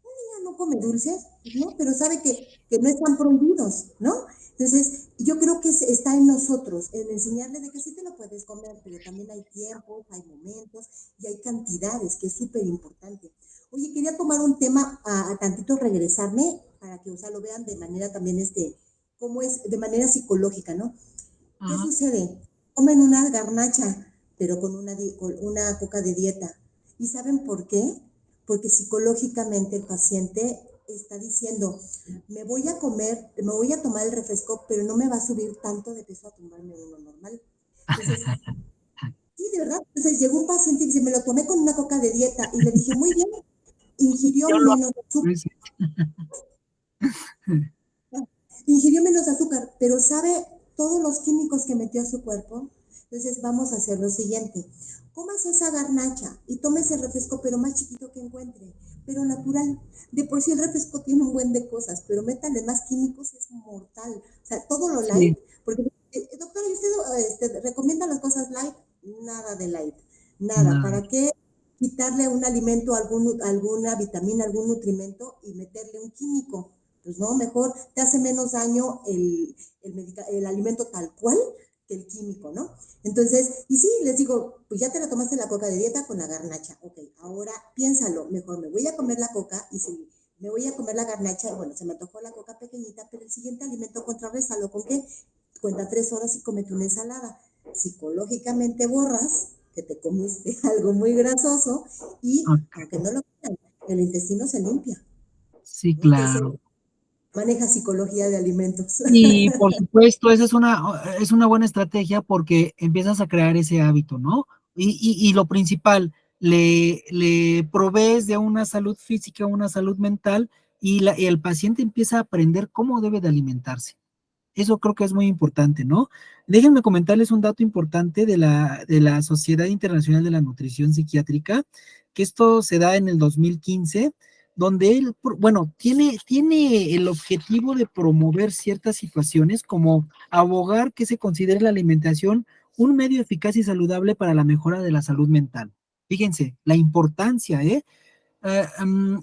Niña no come dulces, pues no, pero sabe que no están prohibidos, ¿no? Entonces, yo creo que está en nosotros, en enseñarle de que sí te lo puedes comer, pero también hay tiempos, hay momentos y hay cantidades, que es súper importante. Oye, quería tomar un tema a tantito regresarme para que, o sea, lo vean de manera también, cómo es, de manera psicológica, ¿no? ¿Qué
Ajá.
sucede? Comen una garnacha, pero con una coca de dieta. ¿Y saben por qué? Porque psicológicamente el paciente está diciendo, me voy a tomar el refresco, pero no me va a subir tanto de peso a tomarme uno normal. Entonces, sí, de verdad. Entonces llegó un paciente y dice, me lo tomé con una coca de dieta. Y le dije, muy bien, ingirió
Yo lo
menos azúcar,
sí.
ingirió menos azúcar, pero ¿sabe todos los químicos que metió a su cuerpo? Entonces vamos a hacer lo siguiente. Comas esa garnacha y tome ese refresco, pero más chiquito que encuentre, pero natural. De por sí el refresco tiene un buen de cosas, pero métanle más químicos, es mortal. O sea, todo lo light,
Sí.
porque, doctor, ¿y usted recomienda las cosas light? Nada de light, nada.
No.
¿Para qué quitarle un alimento, alguna vitamina, algún nutrimento y meterle un químico? Pues no, mejor te hace menos daño el alimento tal cual que el químico, ¿no? Entonces, y sí, les digo, pues ya te la tomaste la coca de dieta con la garnacha, ok, ahora piénsalo, mejor me voy a comer la coca y si me voy a comer la garnacha, bueno, se me antojó la coca pequeñita, pero el siguiente alimento contrarréstalo, ¿con qué? Cuenta 3 horas y comete una ensalada. Psicológicamente borras que te comiste algo muy grasoso y,
Ok.
aunque no lo crean, el intestino se limpia,
Sí,
¿no? Que se
claro.
maneja psicología de alimentos.
Y por supuesto, esa es una buena estrategia porque empiezas a crear ese hábito, ¿no? Y lo principal, le provees de una salud física, una salud mental, y el paciente empieza a aprender cómo debe de alimentarse. Eso creo que es muy importante, ¿no? Déjenme comentarles un dato importante de la Sociedad Internacional de la Nutrición Psiquiátrica, que esto se da en el 2015, donde él, bueno, tiene el objetivo de promover ciertas situaciones como abogar que se considere la alimentación un medio eficaz y saludable para la mejora de la salud mental. Fíjense, la importancia, ¿eh? Eh, um,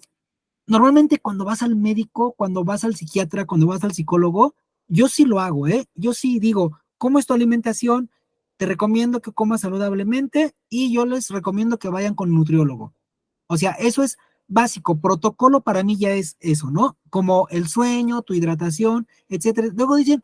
Normalmente cuando vas al médico, cuando vas al psiquiatra, cuando vas al psicólogo, yo sí lo hago, ¿eh? Yo sí digo, ¿cómo es tu alimentación? Te recomiendo que comas saludablemente y yo les recomiendo que vayan con un nutriólogo. O sea, eso es básico. Protocolo para mí ya es eso, ¿no? Como el sueño, tu hidratación, etcétera. Luego dicen,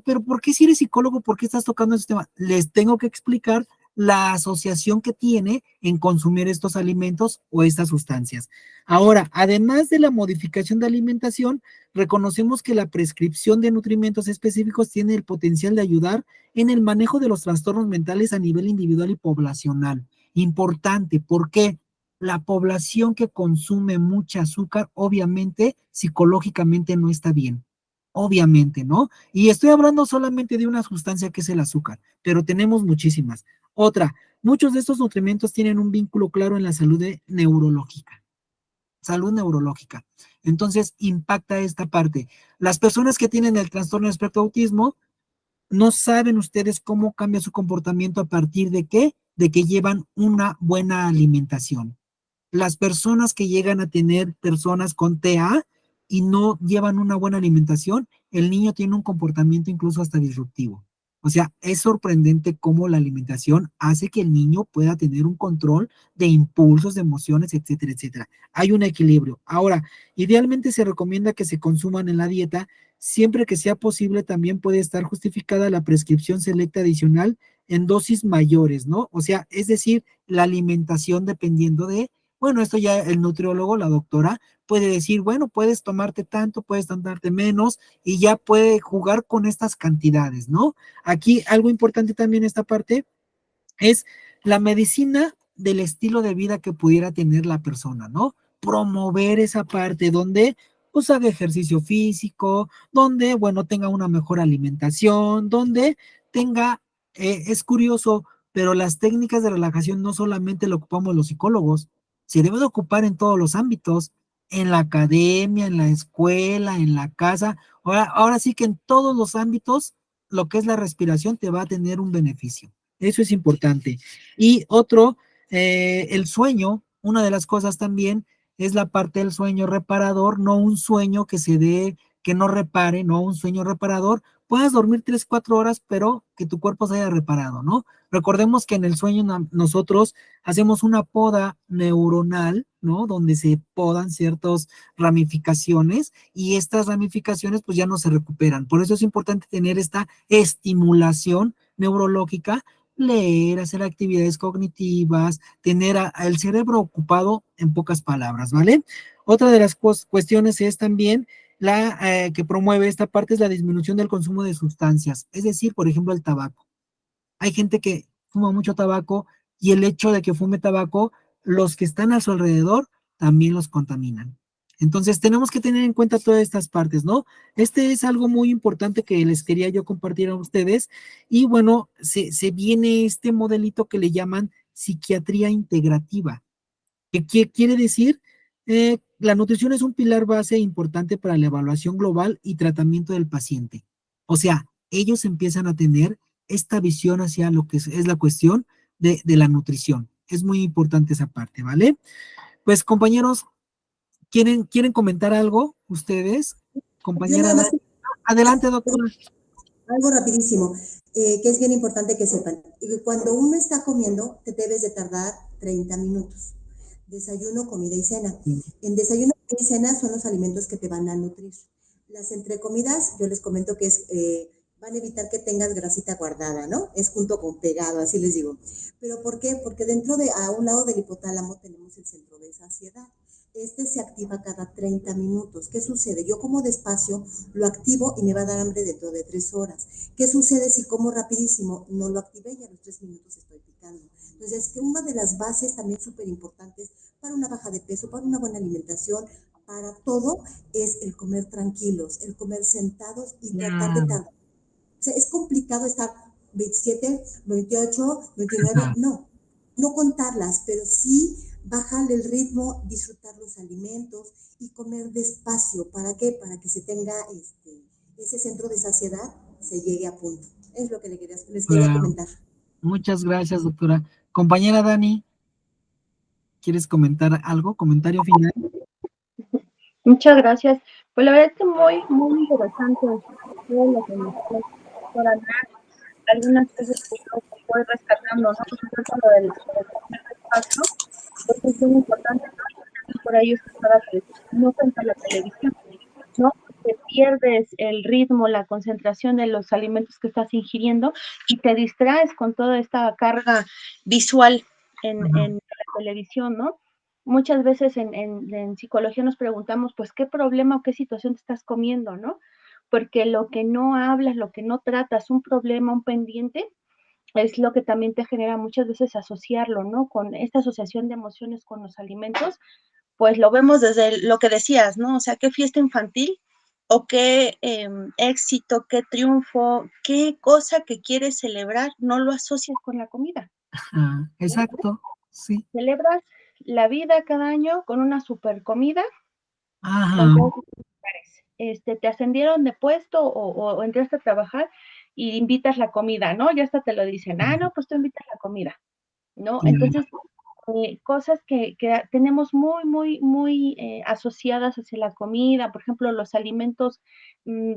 pero ¿por qué si eres psicólogo, por qué estás tocando ese tema? Les tengo que explicar la asociación que tiene en consumir estos alimentos o estas sustancias. Ahora, además de la modificación de alimentación, reconocemos que la prescripción de nutrimentos específicos tiene el potencial de ayudar en el manejo de los trastornos mentales a nivel individual y poblacional. Importante, ¿por qué? La población que consume mucha azúcar, obviamente, psicológicamente no está bien. Obviamente, ¿no? Y estoy hablando solamente de una sustancia que es el azúcar, pero tenemos muchísimas. Otra, muchos de estos nutrimentos tienen un vínculo claro en la neurológica. Salud neurológica. Entonces, impacta esta parte. Las personas que tienen el trastorno de espectro autismo, no saben ustedes cómo cambia su comportamiento a partir de qué, de que llevan una buena alimentación. Las personas que llegan a tener personas con TEA y no llevan una buena alimentación, el niño tiene un comportamiento incluso hasta disruptivo. O sea, es sorprendente cómo la alimentación hace que el niño pueda tener un control de impulsos, de emociones, etcétera, etcétera. Hay un equilibrio. Ahora, idealmente se recomienda que se consuman en la dieta. Siempre que sea posible, también puede estar justificada la prescripción selecta adicional en dosis mayores, ¿no? O sea, es decir, la alimentación dependiendo de, bueno, esto ya el nutriólogo, la doctora, puede decir, bueno, puedes tomarte tanto, puedes tomarte menos, y ya puede jugar con estas cantidades, ¿no? Aquí algo importante también esta parte es la medicina del estilo de vida que pudiera tener la persona, ¿no? Promover esa parte donde pues haga ejercicio físico, donde, bueno, tenga una mejor alimentación, donde tenga, es curioso, pero las técnicas de relajación no solamente lo ocupamos los psicólogos, se debe de ocupar en todos los ámbitos, en la academia, en la escuela, en la casa, ahora sí que en todos los ámbitos, lo que es la respiración te va a tener un beneficio. Eso es importante. Y otro, el sueño, una de las cosas también es la parte del sueño reparador, no un sueño que se dé, que no repare, no un sueño reparador. Puedes dormir 3, 4 horas, pero que tu cuerpo se haya reparado, ¿no? Recordemos que en el sueño nosotros hacemos una poda neuronal, ¿no? Donde se podan ciertas ramificaciones y estas ramificaciones pues ya no se recuperan. Por eso es importante tener esta estimulación neurológica, leer, hacer actividades cognitivas, tener el cerebro ocupado en pocas palabras, ¿vale? Otra de las cuestiones es también la que promueve esta parte es la disminución del consumo de sustancias, es decir, por ejemplo, el tabaco. Hay gente que fuma mucho tabaco y el hecho de que fume tabaco, los que están a su alrededor también los contaminan. Entonces tenemos que tener en cuenta todas estas partes, ¿no? Este es algo muy importante que les quería yo compartir a ustedes. Y bueno, se viene este modelito que le llaman psiquiatría integrativa. ¿Qué quiere decir? La nutrición es un pilar base importante para la evaluación global y tratamiento del paciente. O sea, ellos empiezan a tener esta visión hacia lo que es la cuestión de la nutrición. Es muy importante esa parte, ¿vale? Pues compañeros, ¿quieren comentar algo ustedes?
Yo
Compañera,
nada más
adelante, doctora.
algo rapidísimo, que es bien importante que sepan. Cuando uno está comiendo, te debes de tardar 30 minutos. Desayuno, comida y cena. En desayuno, comida y cena son los alimentos que te van a nutrir. Las entrecomidas, yo les comento que van a evitar que tengas grasita guardada, ¿no? Es junto con pegado, así les digo. ¿Pero por qué? Porque a un lado del hipotálamo tenemos el centro de saciedad. Este se activa cada 30 minutos. ¿Qué sucede? Yo como despacio, lo activo y me va a dar hambre dentro de 3 horas. ¿Qué sucede si como rapidísimo? No lo activé y a los 3 minutos estoy picando. Entonces, que una de las bases también súper importantes para una baja de peso, para una buena alimentación, para todo, es el comer tranquilos, el comer sentados y tratar de tardar. O sea, es complicado estar 27, 28, 29, no contarlas, pero sí bajar el ritmo, disfrutar los alimentos y comer despacio. ¿Para qué? Para que se tenga ese centro de saciedad, se llegue a punto. Es lo que les quería comentar.
Muchas gracias, doctora. Compañera Dani, ¿quieres comentar algo? ¿Comentario final?
Muchas gracias. Pues la verdad es que muy interesante todo lo que nos por hablar. Algunas cosas que yo voy rescatando, ¿no? Por ejemplo, lo del primer espacio, pues es muy importante, ¿no? Por ahí escuchaba que no frente a la televisión, ¿no? Te pierdes el ritmo, la concentración de los alimentos que estás ingiriendo y te distraes con toda esta carga visual en la televisión, ¿no? Muchas veces en psicología nos preguntamos, pues, ¿qué problema o qué situación te estás comiendo, no? Porque lo que no hablas, lo que no tratas, un problema, un pendiente, es lo que también te genera muchas veces asociarlo, ¿no? Con esta asociación de emociones con los alimentos, pues lo vemos desde lo que decías, ¿no? O sea, qué fiesta infantil o qué éxito, qué triunfo, qué cosa que quieres celebrar, no lo asocias con la comida.
Exacto, sí.
Celebras la vida cada año con una super comida,
Ajá.
con todos los lugares. Te ascendieron de puesto o entraste a trabajar y invitas la comida, ¿no? Ya hasta te lo dicen, no, pues tú invitas la comida, ¿no? Entonces, cosas que tenemos muy asociadas hacia la comida, por ejemplo, los alimentos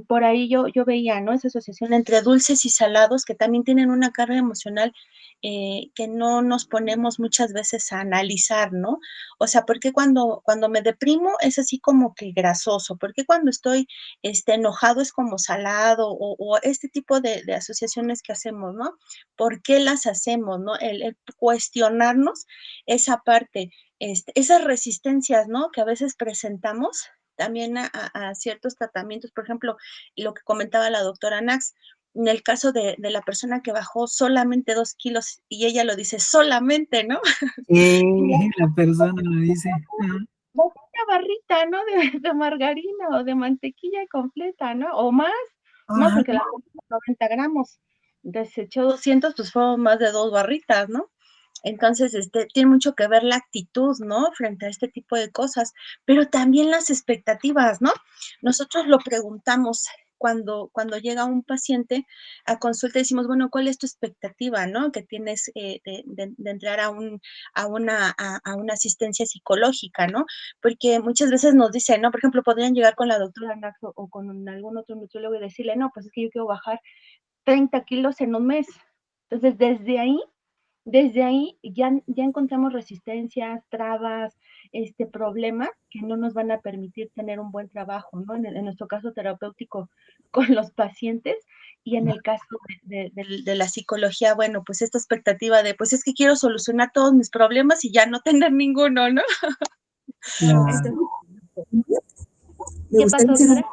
por ahí yo veía, ¿no? Esa asociación entre dulces y salados que también tienen una carga emocional que no nos ponemos muchas veces a analizar, ¿no? O sea, ¿por qué cuando me deprimo es así como que grasoso? ¿Por qué cuando estoy enojado es como salado? O este tipo de asociaciones que hacemos, ¿no? ¿Por qué las hacemos, no? El cuestionarnos esa parte, esas resistencias, ¿no? Que a veces presentamos también a ciertos tratamientos, por ejemplo, lo que comentaba la doctora Nax, en el caso de la persona que bajó solamente 2 kilos, y ella lo dice solamente, ¿no?
La persona lo dice.
Una barrita, ¿no? De margarina o de mantequilla completa, ¿no? O más, ¿no? Porque la 90 gramos, desechó 200, pues fueron más de 2 barritas, ¿no? Entonces, tiene mucho que ver la actitud, ¿no? Frente a este tipo de cosas, pero también las expectativas, ¿no? Nosotros lo preguntamos cuando llega un paciente a consulta, decimos, bueno, ¿cuál es tu expectativa, ¿no? Que tienes de entrar a una asistencia psicológica, ¿no? Porque muchas veces nos dicen, ¿no? Por ejemplo, podrían llegar con la doctora Naxo o con algún otro nutriólogo y decirle, no, pues es que yo quiero bajar 30 kilos en un mes. Entonces, desde ahí ya encontramos resistencias, trabas, problemas que no nos van a permitir tener un buen trabajo, ¿no? En nuestro caso terapéutico con los pacientes y en el caso de la psicología, bueno, pues esta expectativa de, pues es que quiero solucionar todos mis problemas y ya no tener ninguno, ¿no?
Claro.
Me gustaría hacer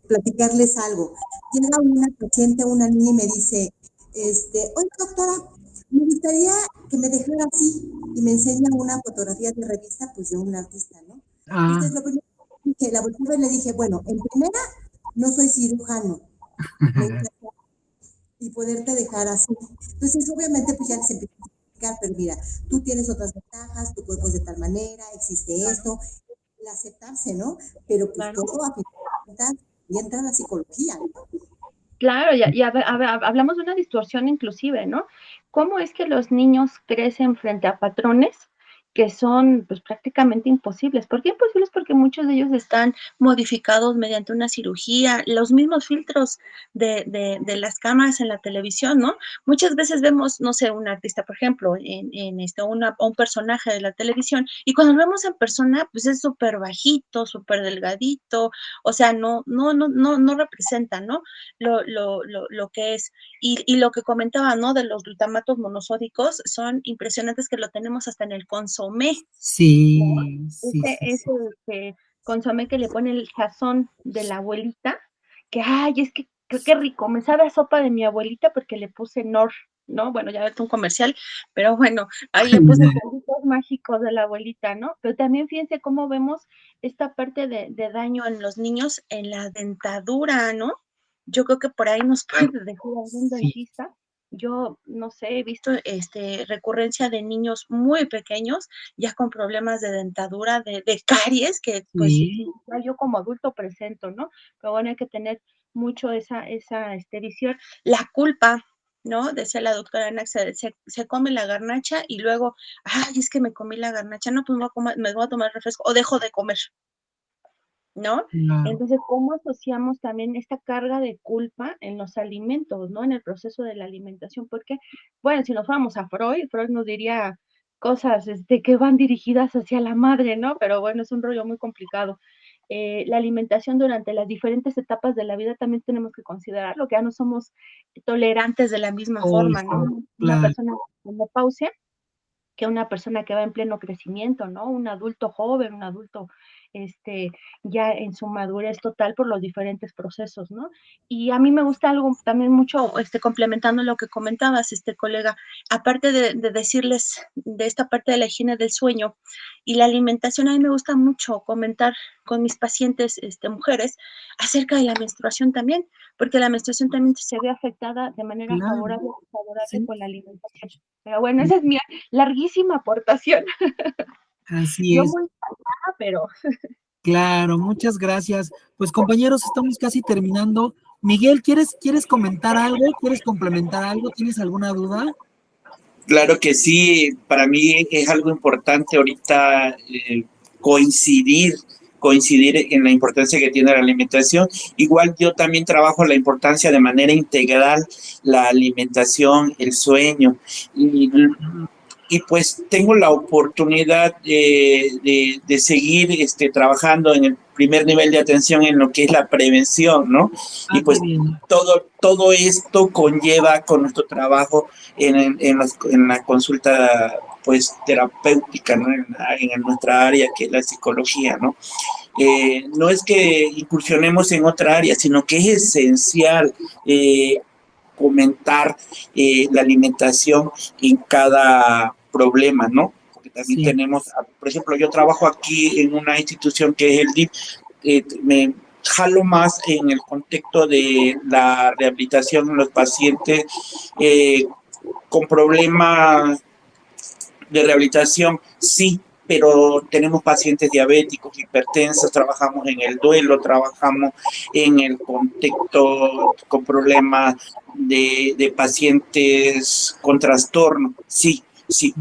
platicarles algo. Llega una paciente, una niña y me dice, oye doctora, me gustaría que me dejara así, y me enseña una fotografía de revista, pues de un artista, ¿no? Entonces lo primero que la volteé y le dije, bueno, en primera, no soy cirujano, y poderte dejar así. Entonces obviamente pues ya les empieza a explicar, pero mira, tú tienes otras ventajas, tu cuerpo es de tal manera, existe esto, el aceptarse, ¿no? Pero pues todo a fin de cuentas y entra la psicología, ¿no?
Claro, y hablamos de una distorsión inclusive, ¿no? ¿Cómo es que los niños crecen frente a patrones que son pues prácticamente imposibles? ¿Por qué imposibles? Porque muchos de ellos están modificados mediante una cirugía, los mismos filtros de las cámaras en la televisión, ¿no? Muchas veces vemos, no sé, un artista, por ejemplo, un personaje de la televisión, y cuando lo vemos en persona, pues es súper bajito, súper delgadito, o sea, no representa, ¿no? Lo que es. Y lo que comentaba, ¿no? De los glutamatos monosódicos, son impresionantes que lo tenemos hasta en el consomé.
Sí,
¿no?
sí,
Ese consomé que le pone el sazón de la abuelita, que, ay, es que qué rico, me sabe a sopa de mi abuelita porque le puse Nor, ¿no? Bueno, ya ves un comercial, pero bueno, ahí le puse polvitos mágicos de la abuelita, ¿no? Pero también fíjense cómo vemos esta parte de daño en los niños en la dentadura, ¿no? Yo creo que por ahí nos puede dejar algún dentista. Yo, no sé, he visto recurrencia de niños muy pequeños ya con problemas de dentadura, de caries, que pues yo como adulto presento, ¿no? Pero bueno, hay que tener mucho esa visión. La culpa, ¿no? Decía la doctora Ana, se come la garnacha y luego, ay, es que me comí la garnacha, no, pues me voy a tomar refresco o dejo de comer, ¿no? Entonces, ¿cómo asociamos también esta carga de culpa en los alimentos, ¿no? En el proceso de la alimentación, porque, bueno, si nos vamos a Freud nos diría cosas que van dirigidas hacia la madre, ¿no? Pero bueno, es un rollo muy complicado. La alimentación durante las diferentes etapas de la vida también tenemos que considerarlo, que ya no somos tolerantes de la misma forma, ¿no? Una persona con menopausia que una persona que va en pleno crecimiento, ¿no? Un adulto joven, un adulto ya en su madurez total por los diferentes procesos, ¿no? Y a mí me gusta algo también mucho, complementando lo que comentabas, colega, aparte de decirles de esta parte de la higiene del sueño y la alimentación, a mí me gusta mucho comentar con mis pacientes, mujeres, acerca de la menstruación también, porque la menstruación también se ve afectada de manera favorable con la alimentación. Pero bueno, esa es mi larguísima aportación.
Así
Yo
es.
muy cansada, pero...
Claro, muchas gracias. Pues compañeros, estamos casi terminando. Miguel, ¿quieres comentar algo? ¿Quieres complementar algo? ¿Tienes alguna duda?
Claro que sí, para mí es algo importante ahorita coincidir coincidir en la importancia que tiene la alimentación. Igual yo también trabajo la importancia de manera integral, la alimentación, el sueño, y pues tengo la oportunidad de seguir trabajando en el primer nivel de atención en lo que es la prevención, ¿no? Y pues todo esto conlleva con nuestro trabajo en la consulta pues terapéutica, ¿no? En nuestra área que es la psicología, ¿no? No es que incursionemos en otra área, sino que es esencial comentar la alimentación en cada problema, ¿no? Porque también tenemos, por ejemplo, yo trabajo aquí en una institución que es el DIF, me jalo más en el contexto de la rehabilitación de los pacientes con problemas de rehabilitación, sí, pero tenemos pacientes diabéticos, hipertensos, trabajamos en el duelo, trabajamos en el contexto con problemas de pacientes con trastorno, sí,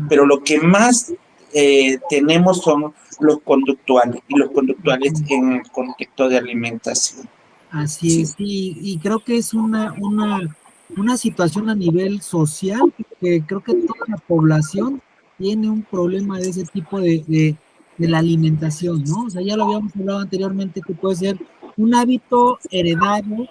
pero lo que más tenemos son los conductuales, y los conductuales en el contexto de alimentación.
Así es, y creo que es una situación a nivel social, que creo que toda la población tiene un problema de ese tipo de la alimentación, ¿no? O sea, ya lo habíamos hablado anteriormente, que puede ser un hábito heredado,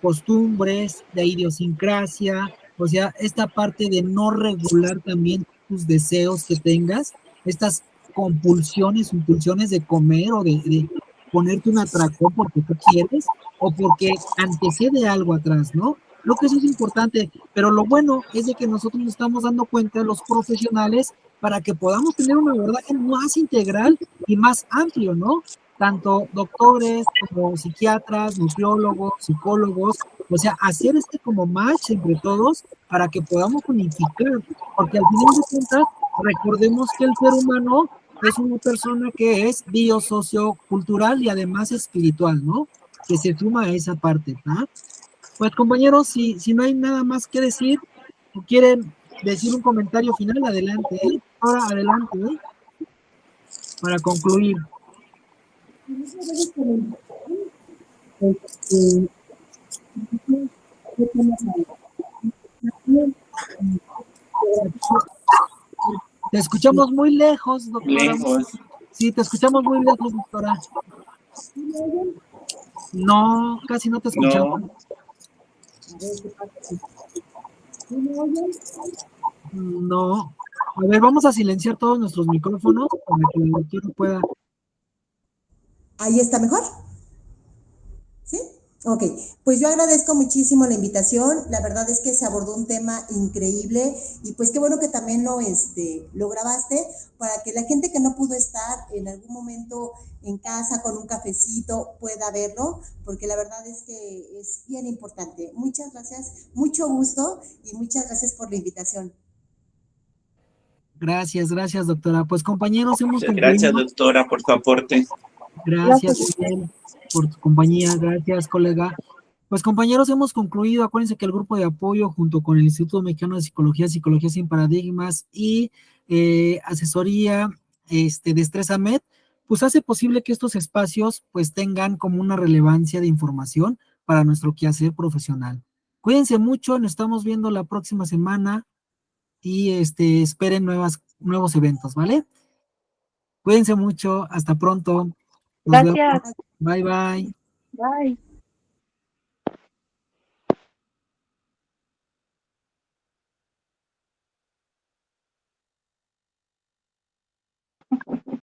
costumbres, de idiosincrasia, o sea, esta parte de no regular también tus deseos que tengas, estas compulsiones, impulsiones de comer o de ponerte un atracón porque tú quieres o porque antecede algo atrás, ¿no? Lo que eso es importante, pero lo bueno es de que nosotros nos estamos dando cuenta, los profesionales, para que podamos tener un abordaje más integral y más amplio, ¿no? Tanto doctores como psiquiatras, nutriólogos, psicólogos, o sea, hacer como match entre todos para que podamos unificar, porque al final de cuentas, recordemos que el ser humano es una persona que es biosociocultural y además espiritual, ¿no? Que se suma a esa parte, ¿no? Pues compañeros, si no hay nada más que decir, o quieren decir un comentario final, adelante, ¿eh? Ahora adelante, ¿eh? Para concluir. Te escuchamos muy lejos, doctora.
Lejos.
Sí, te escuchamos muy lejos, doctora. No, casi no te escuchamos. No. A ver, vamos a silenciar todos nuestros micrófonos para que el doctor pueda.
¿Ahí está mejor? ¿Sí? Ok, pues yo agradezco muchísimo la invitación, la verdad es que se abordó un tema increíble y pues qué bueno que también lo grabaste para que la gente que no pudo estar en algún momento en casa con un cafecito pueda verlo, porque la verdad es que es bien importante. Muchas gracias, mucho gusto y muchas gracias por la invitación.
Gracias, doctora. Pues compañeros, hemos concluido.
Gracias, doctora, por tu aporte.
Gracias por tu compañía, gracias, colega. Pues compañeros, hemos concluido. Acuérdense que el grupo de apoyo junto con el Instituto Mexicano de Psicología, Psicología Sin Paradigmas y asesoría Destreza Med, pues hace posible que estos espacios pues tengan como una relevancia de información para nuestro quehacer profesional. Cuídense mucho, nos estamos viendo la próxima semana y esperen nuevos eventos, ¿vale? Cuídense mucho, hasta pronto.
Gracias.
Bye, bye.
Bye.